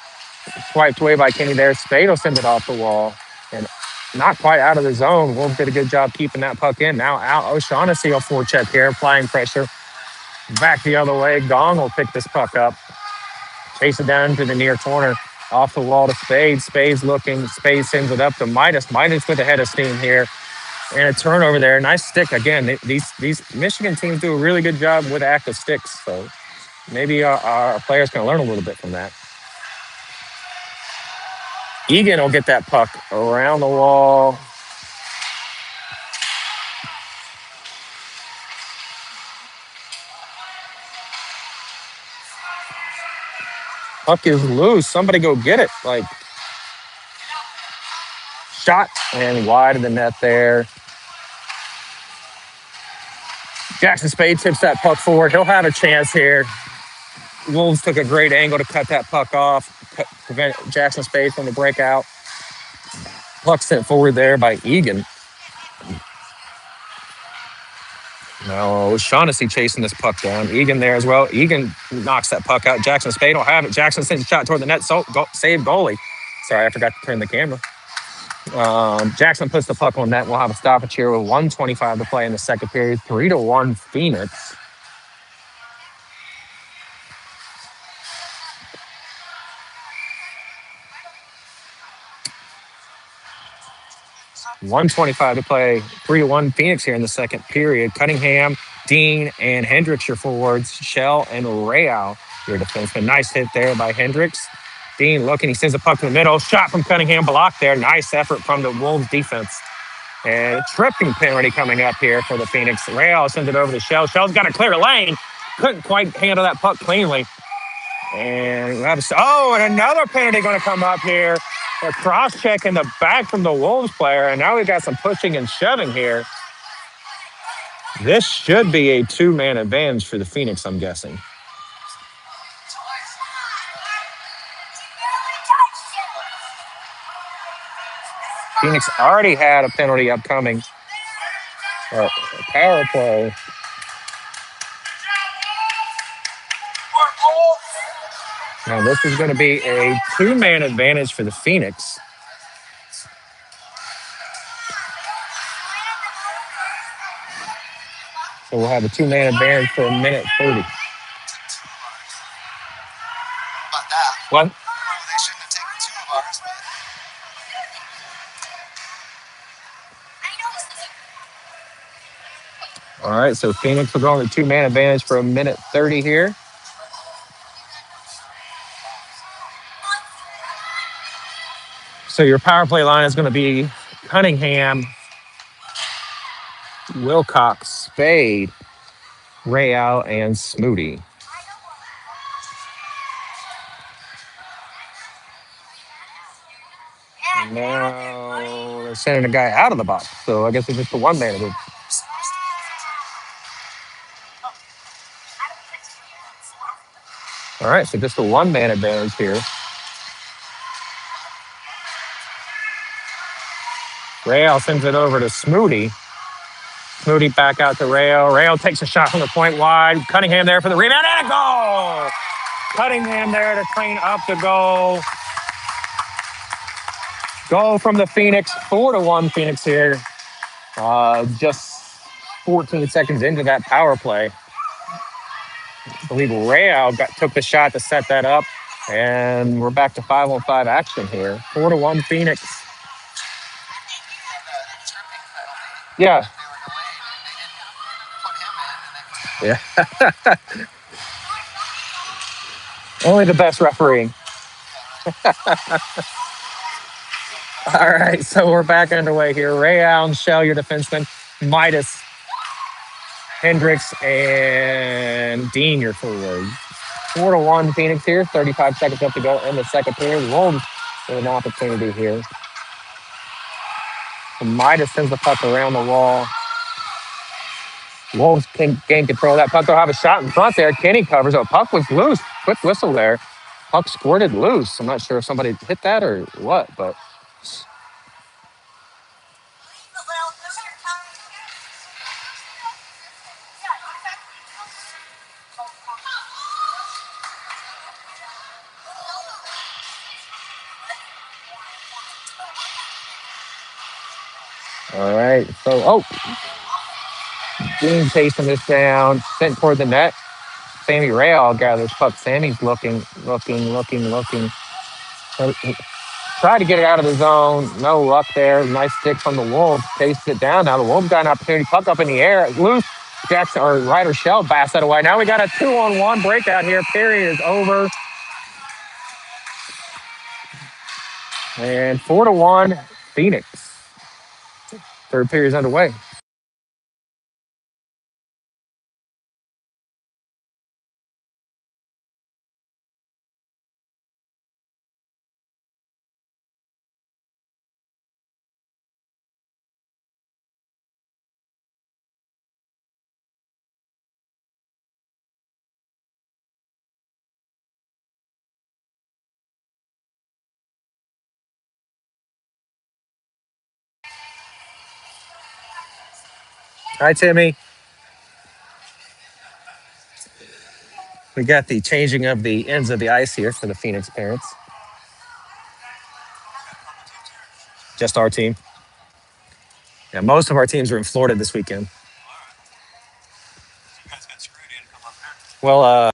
Swiped away by Kenny there. Spade will send it off the wall. And not quite out of the zone. Wolves did a good job keeping that puck in. Now out O'Shaughnessy will forecheck here, applying pressure. Back the other way. Gong will pick this puck up. Chase it down to the near corner. Off the wall to Spade. Spade's looking. Spade sends it up to Midas. Midas with a head of steam here. And a turnover there. Nice stick. Again, these Michigan teams do a really good job with active sticks. So maybe our players can learn a little bit from that. Egan will get that puck around the wall. Puck is loose. Somebody go get it. Like, shot and wide of the net there. Jackson Spade tips that puck forward. He'll have a chance here. Wolves took a great angle to cut that puck off, prevent Jackson Spade from the breakout. Puck sent forward there by Egan. Now O'Shaughnessy chasing this puck down. Egan there as well. Egan knocks that puck out. Jackson Spade will have it. Jackson sends a shot toward the net. So save goalie. Sorry, I forgot to turn the camera. Jackson puts the puck on net. We'll have a stoppage here with 1:25 to play in the second period. 3-1 Phoenix. $1:25 to play. 3-1 Phoenix here in the second period. Cunningham, Dean, and Hendricks, your forwards. Shell and Real, your defenseman. Nice hit there by Hendricks. Dean looking, he sends a puck to the middle. Shot from Cunningham, blocked there. Nice effort from the Wolves defense. And tripping penalty coming up here for the Phoenix. Real sends it over to Shell. Shell's got a clear lane. Couldn't quite handle that puck cleanly. And and another penalty going to come up here. A cross check in the back from the Wolves player. And now we've got some pushing and shoving here. This should be a two-man advantage for the Phoenix, I'm guessing. Phoenix already had a penalty upcoming. A power play. Now this is going to be a two-man advantage for the Phoenix. So we'll have a two-man advantage for a minute 30. What? They shouldn't have taken two of ours, All right, so Phoenix will go on the two-man advantage for a minute 30 here. So your power play line is going to be Cunningham, Wilcox, Spade, Real and Smooty. And now they're sending a guy out of the box. So I guess it's just a one-man group. All right, so just a one-man advantage here. Real sends it over to Smooty. Smooty back out to Rail. Rail takes a shot from the point wide. Cunningham there for the rebound and a goal. Cunningham there to clean up the goal. Goal from the Phoenix. 4-1 Phoenix here. Just 14 seconds into that power play. I believe Rail took the shot to set that up. And we're back to 5-on-5 action here. 4-1 Phoenix. Yeah. Yeah. Only the best refereeing. All right, so we're back underway here. Ray Allen, Shell, your defenseman. Midas, Hendricks, and Dean, your forward. 4-1 Phoenix here. 35 seconds left to go in the second period. Wolves with an opportunity here. And Midas sends the puck around the wall. Wolves can gain control of that puck. They'll have a shot in front there. Kenny covers. Oh, puck was loose. Quick whistle there. Puck squirted loose. I'm not sure if somebody hit that or what, but all right. So, Dean chasing this down, sent toward the net. Sammy Rail gathers puck. Sammy's looking. Tried to get it out of the zone. No luck there. Nice stick from the Wolves. Chased it down. Now the Wolves got an opportunity. Puck up in the air. Loose. Jackson or Ryder Shell bass that away. Now we got a 2-on-1 breakout here. Period is over. And 4-1 Phoenix. Third period is underway. All right, Timmy. We got the changing of the ends of the ice here for the Phoenix parents. Just our team. Yeah, most of our teams are in Florida this weekend. Well,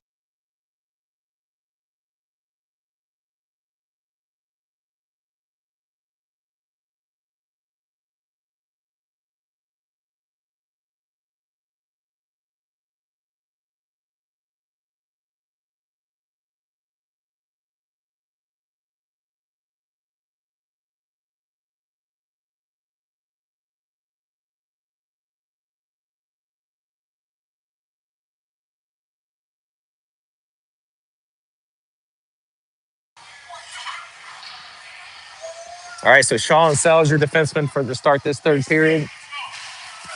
all right, so Shaw and Sells, your defenseman for to start this third period.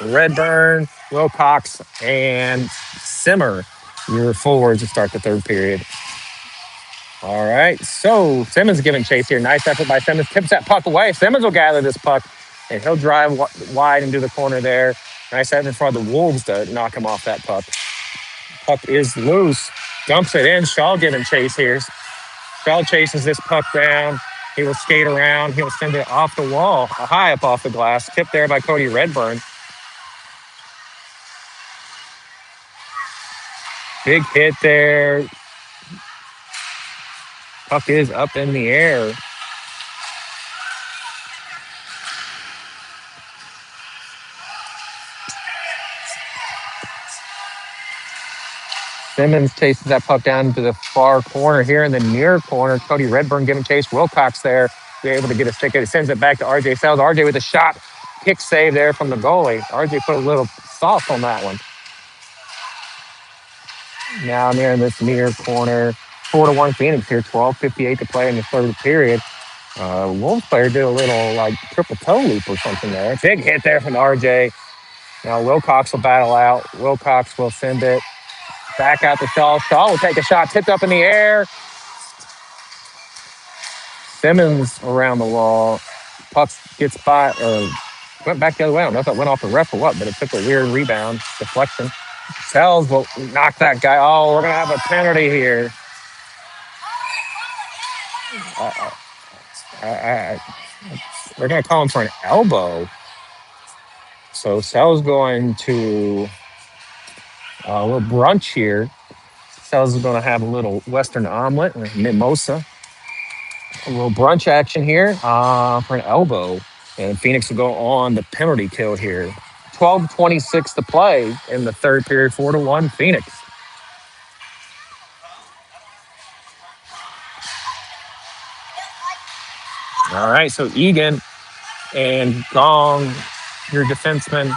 Redburn, Wilcox, and Simmer, your forwards to start the third period. All right, so Simmons giving chase here. Nice effort by Simmons. Tips that puck away. Simmons will gather this puck, and he'll drive wide into the corner there. Nice effort for the Wolves to knock him off that puck. Puck is loose. Dumps it in. Shaw giving chase here. Shaw chases this puck down. He will skate around. He'll send it off the wall, high up off the glass. Tipped there by Cody Redburn. Big hit there. Puck is up in the air. Simmons chases that puck down to the far corner here in the near corner. Cody Redburn giving chase. Wilcox there. Be able to get a stick. It sends it back to RJ Sells. RJ with a shot. Kick save there from the goalie. RJ put a little sauce on that one. Now near in this near corner. 4-1 Phoenix here. 12:58 to play in the third period. Wolves player did a little like triple toe loop or something there. Big hit there from RJ. Now Wilcox will battle out. Wilcox will send it back out to Shaw. Shaw will take a shot, tipped up in the air. Simmons around the wall. Puck gets by, went back the other way. I don't know if it went off the ref or what, but it took a weird rebound deflection. Sells will knock that guy. Oh, we're going to have a penalty here. Uh, I, I, they're going to call him for an elbow. So Sells going to a little brunch here. Sells is going to have a little Western omelet and a mimosa. A little brunch action here for an elbow. And Phoenix will go on the penalty kill here. 12:26 to play in the third period, 4-1 Phoenix. All right, so Egan and Gong, your defenseman,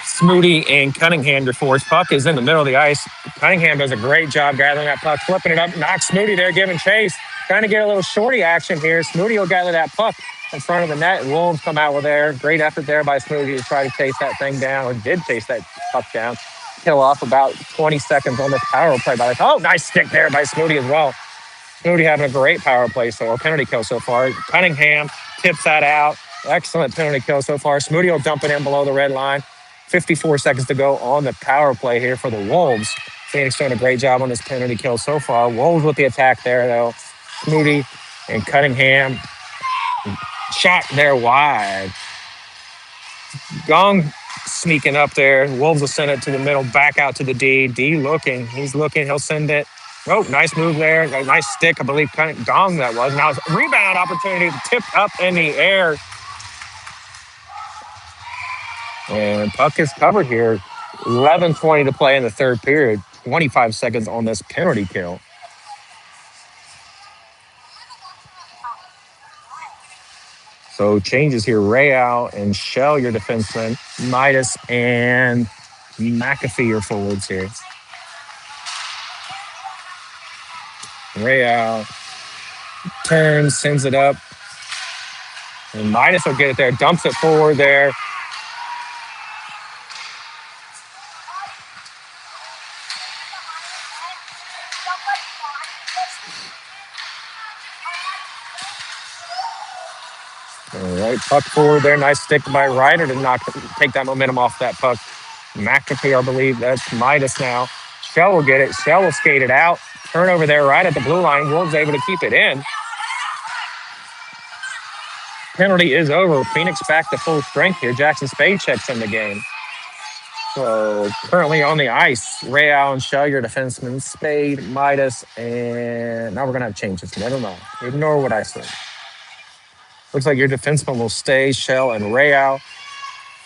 Smoody and Cunningham, your force. Puck is in the middle of the ice. Cunningham does a great job gathering that puck, flipping it up, knocks Smoody there, giving chase. Trying to get a little shorty action here. Smoody will gather that puck in front of the net, and Wolves come out with there. Great effort there by Smoody to try to chase that thing down, or did chase that puck down. Kill off about 20 seconds on this power play by the. Oh, nice stick there by Smoody as well. Smoody having a great power play, or penalty kill so far. Cunningham tips that out. Excellent penalty kill so far. Smoody will dump it in below the red line. 54 seconds to go on the power play here for the Wolves. Phoenix doing a great job on this penalty kill so far. Wolves with the attack there, though. Smoody and Cunningham. Shot there wide. Gong sneaking up there. Wolves will send it to the middle, back out to the D. D looking. He's looking. He'll send it. Oh, nice move there. A nice stick, I believe. Gong that was. Now it's a rebound opportunity, tipped up in the air. And puck is covered here. 11:20 to play in the third period. 25 seconds on this penalty kill. So changes here. Real and Shell, your defenseman. Midas and McAfee, your forwards here. Real turns, sends it up. And Midas will get it there. Dumps it forward there. All right, puck forward there. Nice stick by Ryder to take that momentum off that puck. McAfee, I believe that's Midas now. Shell will get it. Shell will skate it out. Turnover there right at the blue line. Wolves able to keep it in. Penalty is over. Phoenix back to full strength here. Jackson Spade checks in the game. So currently on the ice, Real and Shell, your defenseman, Spade, Midas, and now we're going to have changes. Never mind. Ignore what I said. Looks like your defenseman will stay, Shell and Real.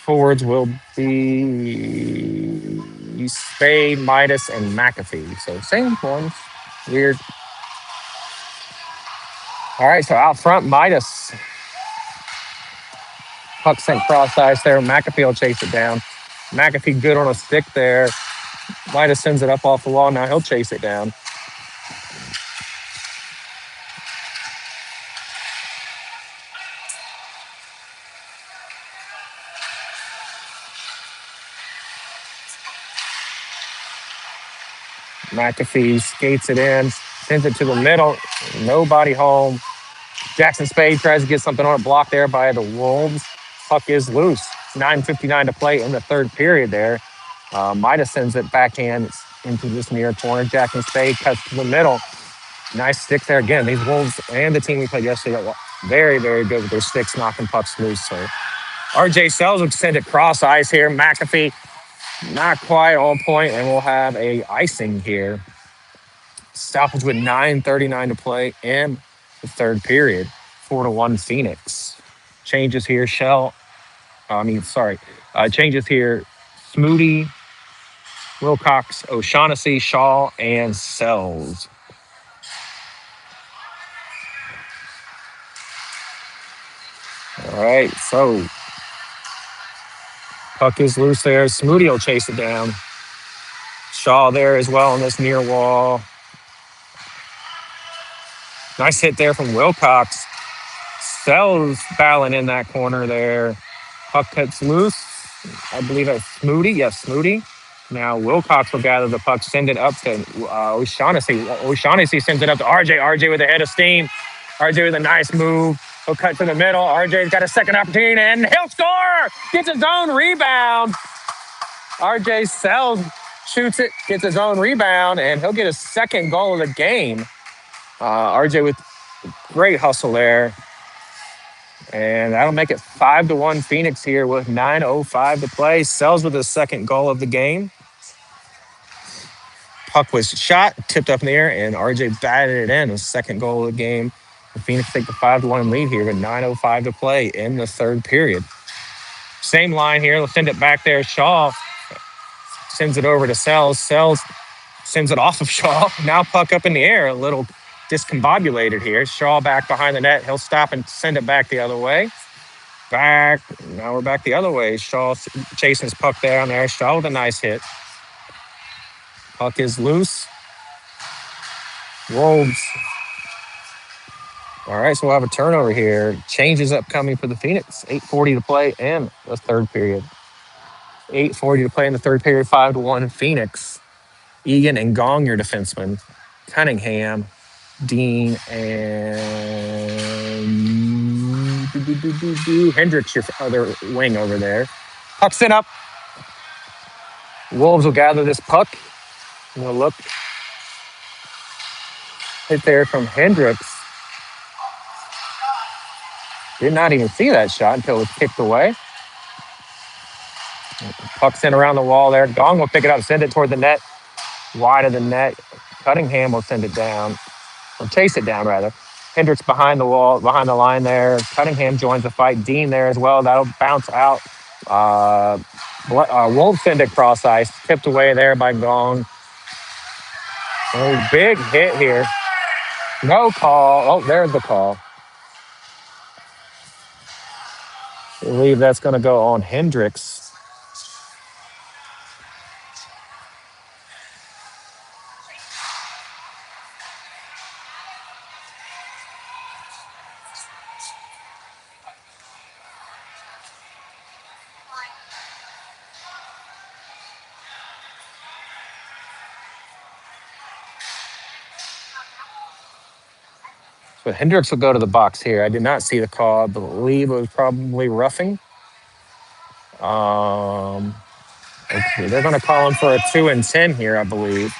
Forwards will be Spade, Midas, and McAfee. So same ones. Weird. All right, so out front, Midas. Puck sent cross ice there. McAfee will chase it down. McAfee good on a stick there. Midas sends it up off the wall. Now he'll chase it down. McAfee skates it in, sends it to the middle. Nobody home. Jackson Spade tries to get something on it, blocked there by the Wolves. Puck is loose. 9:59 to play in the third period there. Midas sends it backhand into this near corner. Jackson Spade cuts to the middle. Nice stick there. Again, these Wolves and the team we played yesterday are very, very good with their sticks, knocking pucks loose. So RJ Sells will send it cross ice here. McAfee not quite on point, and we'll have a icing here. Stoppage with 9:39 to play in the third period. 4-1 Phoenix. Changes here. Changes here. Smoody, Wilcox, O'Shaughnessy, Shaw, and Sells. All right, so puck is loose there. Smoody will chase it down. Shaw there as well on this near wall. Nice hit there from Wilcox. Sells battling in that corner there. Puck cuts loose. I believe that's Smoody. Yes, Smoody. Now Wilcox will gather the puck, send it up to O'Shaughnessy. O'Shaughnessy sends it up to RJ. RJ with a head of steam. RJ with a nice move. He'll cut to the middle. RJ's got a second opportunity and he'll score. Gets his own rebound. RJ Sells shoots it, gets his own rebound, and he'll get his second goal of the game. RJ with great hustle there. And that'll make it 5-1 Phoenix here with 9:05 to play. Sells with his second goal of the game. Puck was shot, tipped up in the air, and RJ batted it in. His second goal of the game. The Phoenix take the 5-1 lead here with 9:05 to play in the third period. Same line here. They'll send it back there. Shaw sends it over to Sells. Sells sends it off of Shaw. Now puck up in the air. A little discombobulated here. Shaw back behind the net. He'll stop and send it back the other way. Back. Now we're back the other way. Shaw chasing his puck down there. Shaw with a nice hit. Puck is loose. Wolves. All right, so we'll have a turnover here. Changes upcoming for the Phoenix. 8:40 to play in the third period. 8:40 to play in the third period. 5-1 Phoenix. Egan and Gong, your defensemen. Cunningham, Dean, and Hendricks, your other wing over there. Puck's in up. Wolves will gather this puck. And we'll look. Hit there from Hendricks. Did not even see that shot until it was kicked away. Puck's in around the wall there. Gong will pick it up, send it toward the net. Wide of the net. Cunningham will send it down. Or chase it down, rather. Hendricks behind the wall, behind the line there. Cunningham joins the fight. Dean there as well. That'll bounce out. Wolves send it cross ice. Tipped away there by Gong. Oh, big hit here. No call. Oh, there's the call. I believe that's going to go on Hendricks. So Hendricks will go to the box here. I did not see the call. I believe it was probably roughing. Okay, they're going to call him for a 2-10 here, I believe.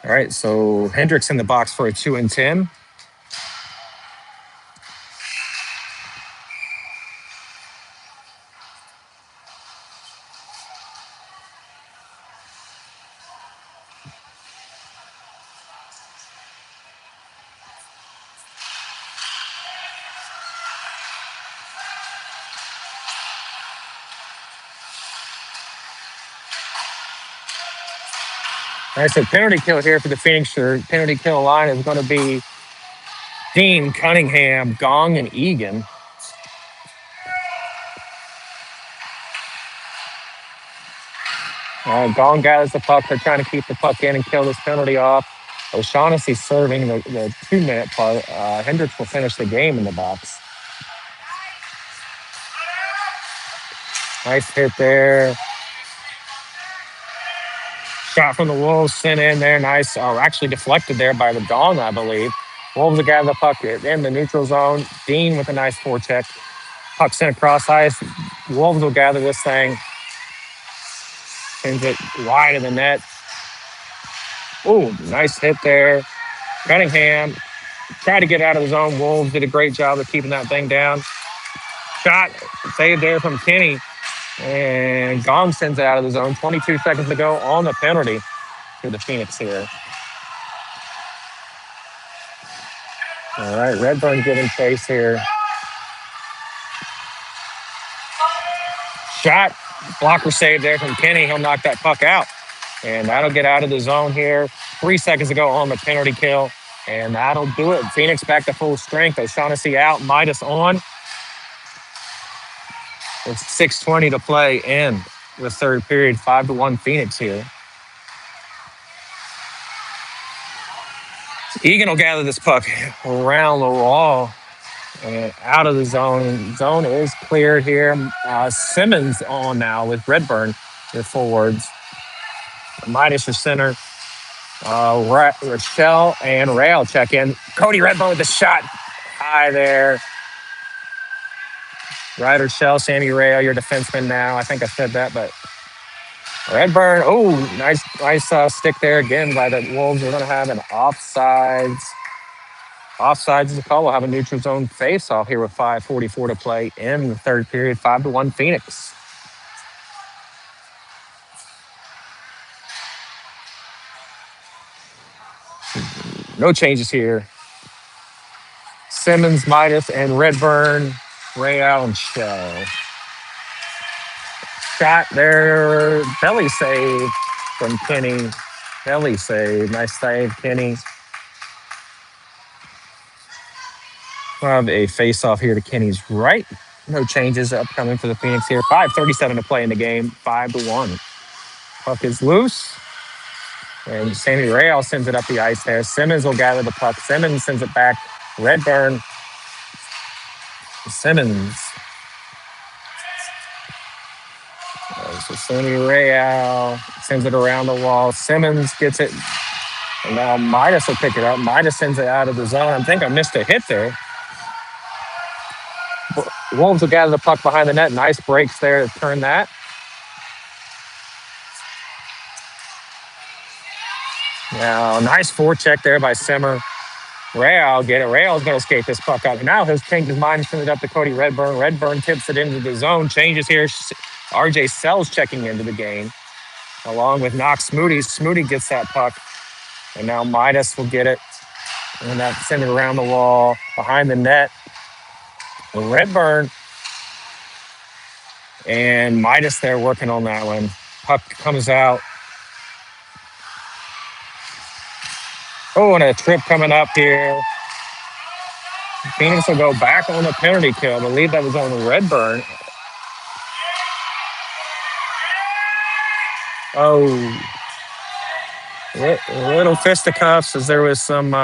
All right, so Hendricks in the box for a 2-10. All right, so penalty kill here for the Phoenix. Your penalty kill line is going to be Dean, Cunningham, Gong, and Egan. Gong gathers the puck. They're trying to keep the puck in and kill this penalty off. O'Shaughnessy serving the 2-minute part. Hendricks will finish the game in the box. Nice hit there. Shot from the Wolves sent in there. Nice. Actually deflected there by the Gong, I believe. Wolves will gather the puck in the neutral zone. Dean with a nice forecheck. Puck sent across ice. Wolves will gather this thing. Sends it wide of the net. Oh, nice hit there. Cunningham tried to get out of the zone. Wolves did a great job of keeping that thing down. Shot saved there from Kenny. And Gong sends it out of the zone. 22 seconds to go on the penalty for the Phoenix here. All right, Redburn giving chase here. Shot. Blocker save there from Kenny. He'll knock that puck out. And that'll get out of the zone here. 3 seconds to go on the penalty kill. And that'll do it. Phoenix back to full strength. O'Shaughnessy out, Midas on. With 6:20 to play in the third period, 5-1 Phoenix here. Egan will gather this puck around the wall and out of the zone. Zone is cleared here. Simmons on now with Redburn, your forwards. Midas, your center. Rochelle and Rail check in. Cody Redburn with the shot high there. Ryder Shell, Sammy Rail, your defenseman now. I think I said that, but Redburn. Oh, nice stick there again by the Wolves. We're going to have an offsides. Offsides is a call. We'll have a neutral zone face-off here with 5:44 to play in the third period. 5-1 Phoenix. No changes here. Simmons, Midas, and Redburn, Rayout, and Shell. Shot there. Belly save from Kenny. Belly save. Nice save, Kenny. We'll have a face-off here to Kenny's right. No changes upcoming for the Phoenix here. 5:37 to play in the game. 5-1. Puck is loose. And Sammy Rail sends it up the ice there. Simmons will gather the puck. Simmons sends it back. Redburn. Simmons. So Sammy Rail sends it around the wall. Simmons gets it. And now Midas will pick it up. Midas sends it out of the zone. I think I missed a hit there. Wolves will gather the puck behind the net. Nice breaks there to turn that. Now, nice forecheck there by Simmer. Rail get it. Rail's going to skate this puck up. Now he'll change his mind and send it up to Cody Redburn. Redburn tips it into the zone. Changes here. RJ Sells checking into the game. Along with Knox Smoody. Smoody gets that puck. And now Midas will get it. And that send it around the wall. Behind the net. Redburn. And Midas there working on that one. Puck comes out. Oh, and a trip coming up here. Phoenix will go back on the penalty kill. I believe that was on Redburn. Oh, little fisticuffs as there was some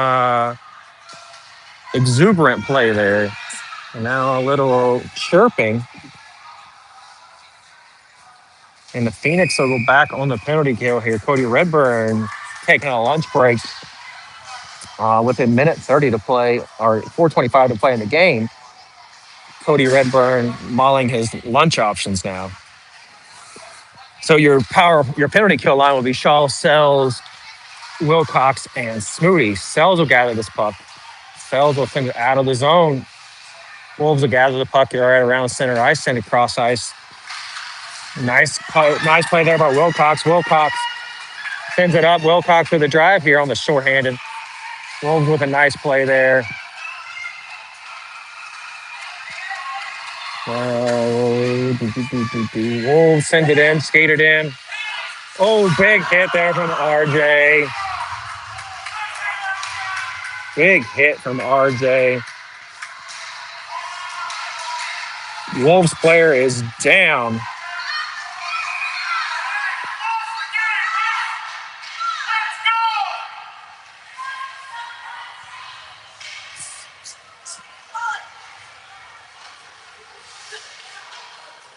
exuberant play there. And now a little chirping. And the Phoenix will go back on the penalty kill here. Cody Redburn taking a lunch break. With a minute 30 to play, or 4:25 to play in the game, Cody Redburn mulling his lunch options now. So your penalty kill line will be Shaw, Sells, Wilcox, and Smoody. Sells will gather this puck. Sells will send it out of the zone. Wolves will gather the puck right around center ice, send it cross ice. Nice play there by Wilcox. Wilcox sends it up. Wilcox with a drive here on the shorthanded. Wolves with a nice play there. Wolves send it in, skate it in. Oh, big hit there from RJ. Big hit from RJ. Wolves player is down.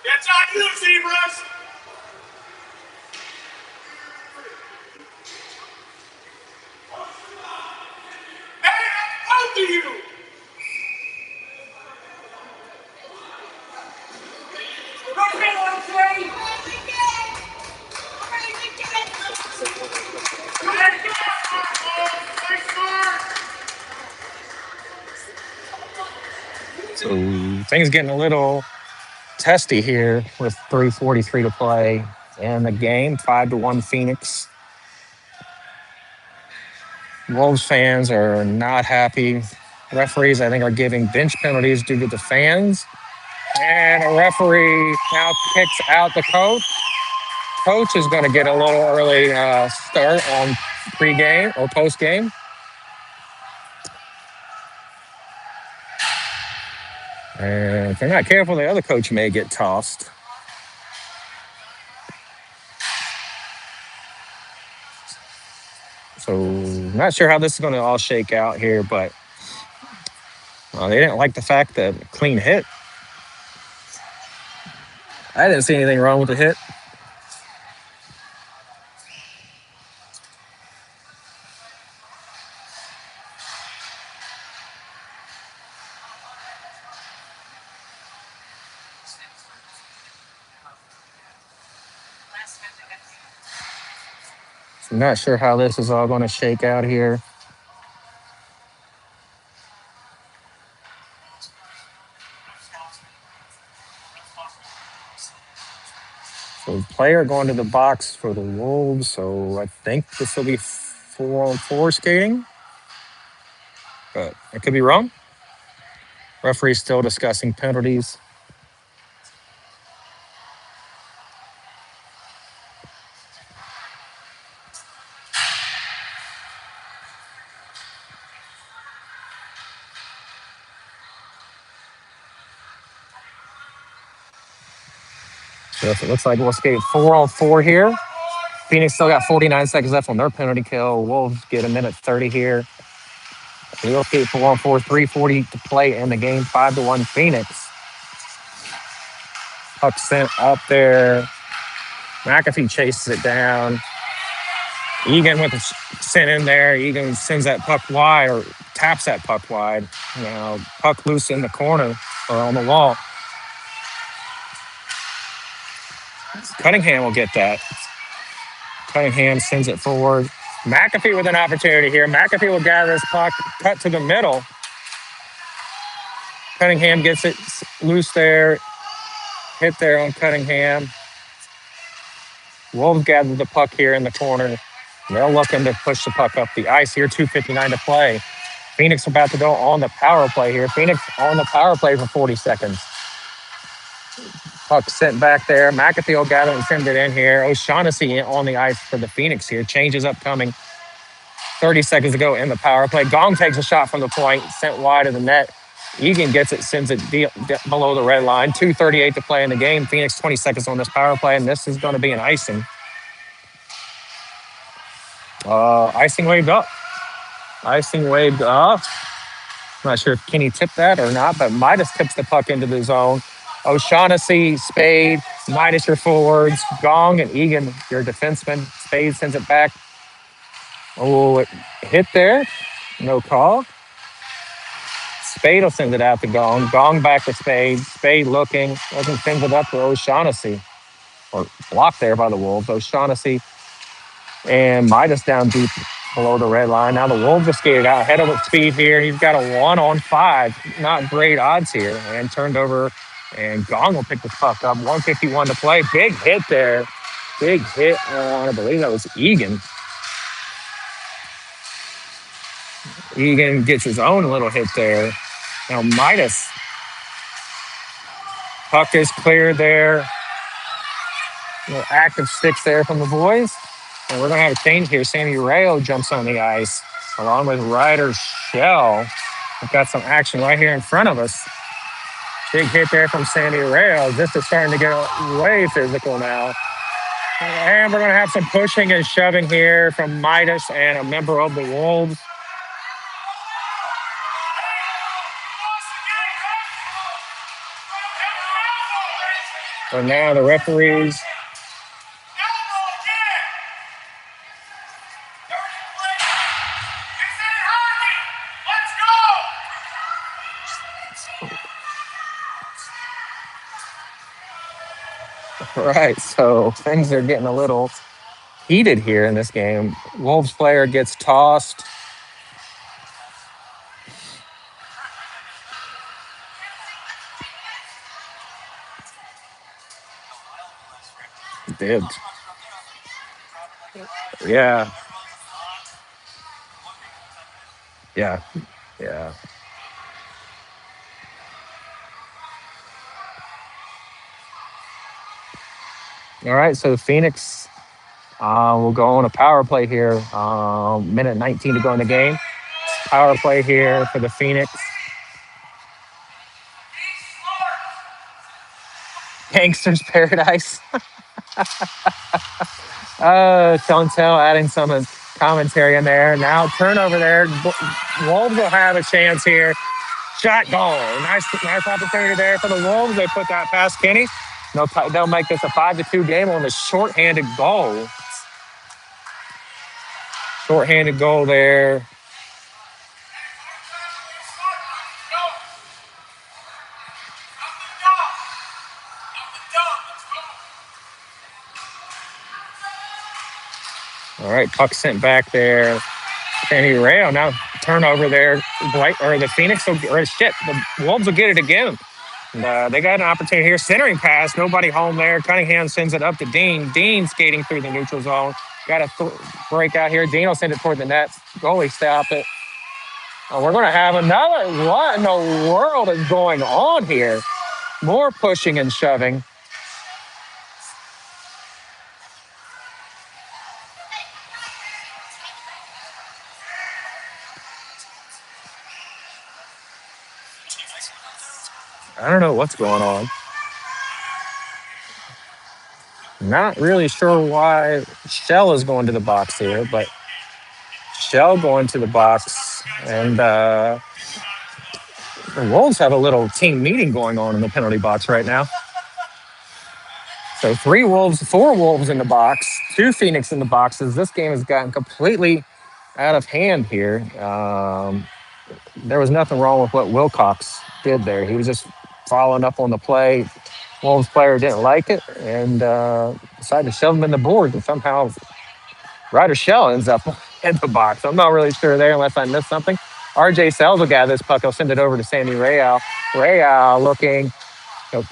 That's on you, Zebras! Hey, both of you! So things getting a little testy here with 3:43 to play in the game. 5-1 Phoenix. Wolves fans are not happy. Referees, I think, are giving bench penalties due to the fans. And a referee now kicks out the coach. Coach is going to get a little early start on pregame or postgame. And if they're not careful, the other coach may get tossed. So not sure how this is going to all shake out here, but they didn't like the fact that clean hit. I didn't see anything wrong with the hit. So not sure how this is all going to shake out here. So player going to the box for the Wolves. So I think this will be 4-on-4 skating, but I could be wrong. Referee's still discussing penalties. So it looks like we'll skate 4-on-4 here. Phoenix still got 49 seconds left on their penalty kill. Wolves get a minute 30 here. We'll skate 4-on-4, 3:40 to play in the game, 5-1 Phoenix. Puck sent up there. McAfee chases it down. Egan with the sent in there. Egan sends that puck wide or taps that puck wide. Now puck loose in the corner or on the wall. Cunningham will get that. Cunningham sends it forward. McAfee with an opportunity here. McAfee will gather his puck, cut to the middle. Cunningham gets it loose there. Hit there on Cunningham. Wolves gather the puck here in the corner. They're looking to push the puck up the ice here. 2:59 to play. Phoenix about to go on the power play here. Phoenix on the power play for 40 seconds. Puck sent back there. McAfee will gather and send it in here. O'Shaughnessy on the ice for the Phoenix here. Changes upcoming. 30 seconds to go in the power play. Gong takes a shot from the point, sent wide of the net. Egan gets it, sends it below the red line. 2:38 to play in the game. Phoenix 20 seconds on this power play, and this is going to be an icing. Icing waved up. Icing waved up. I'm not sure if Kenny tipped that or not, but Midas tips the puck into the zone. O'Shaughnessy, Spade, Midas your forwards, Gong and Egan your defenseman. Spade sends it back. Oh, it hit there. No call. Spade will send it out to Gong. Gong back to Spade. Spade looking, sends it up to O'Shaughnessy. Or blocked there by the Wolves. O'Shaughnessy and Midas down deep below the red line. Now the Wolves are skated out ahead of speed here. He's got a 1-on-5. Not great odds here. And turned over. And Gong will pick the puck up. 1:51 to play. Big hit there. Big hit on, I believe that was Egan. Egan gets his own little hit there. Now Midas. Puck is cleared there. Little active sticks there from the boys. And we're going to have a change here. Sammy Rayo jumps on the ice along with Ryder Shell. We've got some action right here in front of us. Big hit there from Sammy Rayo. This is starting to get way physical now. And we're going to have some pushing and shoving here from Midas and a member of the Wolves. So now the referees. All right, so things are getting a little heated here in this game. Wolves player gets tossed. Did. Yeah. Yeah. Yeah. All right, so Phoenix will go on a power play here. Minute 19 to go in the game. Power play here for the Phoenix. Gangsters Paradise. Chantel adding some commentary in there. Now turnover there. Wolves will have a chance here. Shot goal. Nice opportunity there for the Wolves. They put that past Kenny. They'll make this a 5-2 game on the shorthanded goal. Shorthanded goal there. All right, puck sent back there. Kenny Rayo now turnover there. The Phoenix the Wolves will get it again. And, they got an opportunity here. Centering pass, nobody home there. Cunningham sends it up to Dean. Dean skating through the neutral zone. Got a break out here. Dean will send it toward the net. Goalie stop it. We're going to have another. What in the world is going on here? More pushing and shoving. I don't know what's going on. Not really sure why Shell is going to the box here, but Shell going to the box. And the Wolves have a little team meeting going on in the penalty box right now. So 4 Wolves in the box, 2 Phoenix in the boxes. This game has gotten completely out of hand here. There was nothing wrong with what Wilcox did there. He was just following up on the play. Wolves player didn't like it and decided to shove him in the board. And somehow Ryder Shell ends up in the box. I'm not really sure there unless I missed something. RJ Sells will gather this puck. He'll send it over to Sandy Real. Real looking.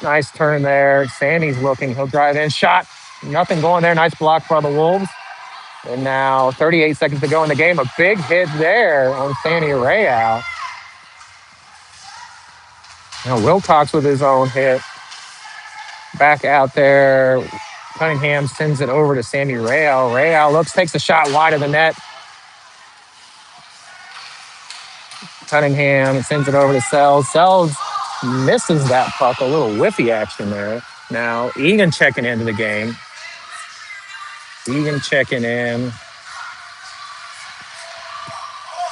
Nice turn there. Sandy's looking. He'll drive in. Shot. Nothing going there. Nice block by the Wolves. And now 38 seconds to go in the game. A big hit there on Sandy Real. Now Wilcox with his own hit. Back out there. Cunningham sends it over to Sandy Real. Real takes a shot wide of the net. Cunningham sends it over to Sells. Sells misses that puck. A little whiffy action there. Now Egan checking into the game. Egan checking in.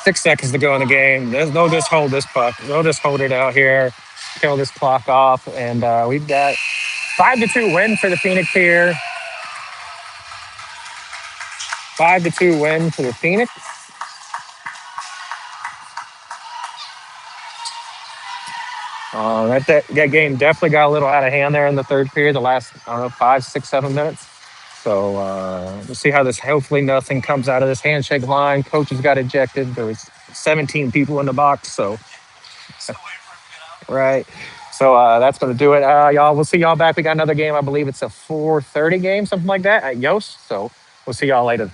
6 seconds to go in the game. They'll just hold this puck. They'll just hold it out here, kill this clock off, and we've got 5-2 win for the Phoenix here. 5-2 win for the Phoenix. That game definitely got a little out of hand there in the third period, the last, 5, 6, 7 minutes. So we'll see how this, hopefully nothing comes out of this handshake line. Coaches got ejected. There was 17 people in the box, so. Right. So that's going to do it. Y'all, we'll see y'all back. We got another game. I believe it's a 4:30 game, something like that at Yost. So we'll see y'all later.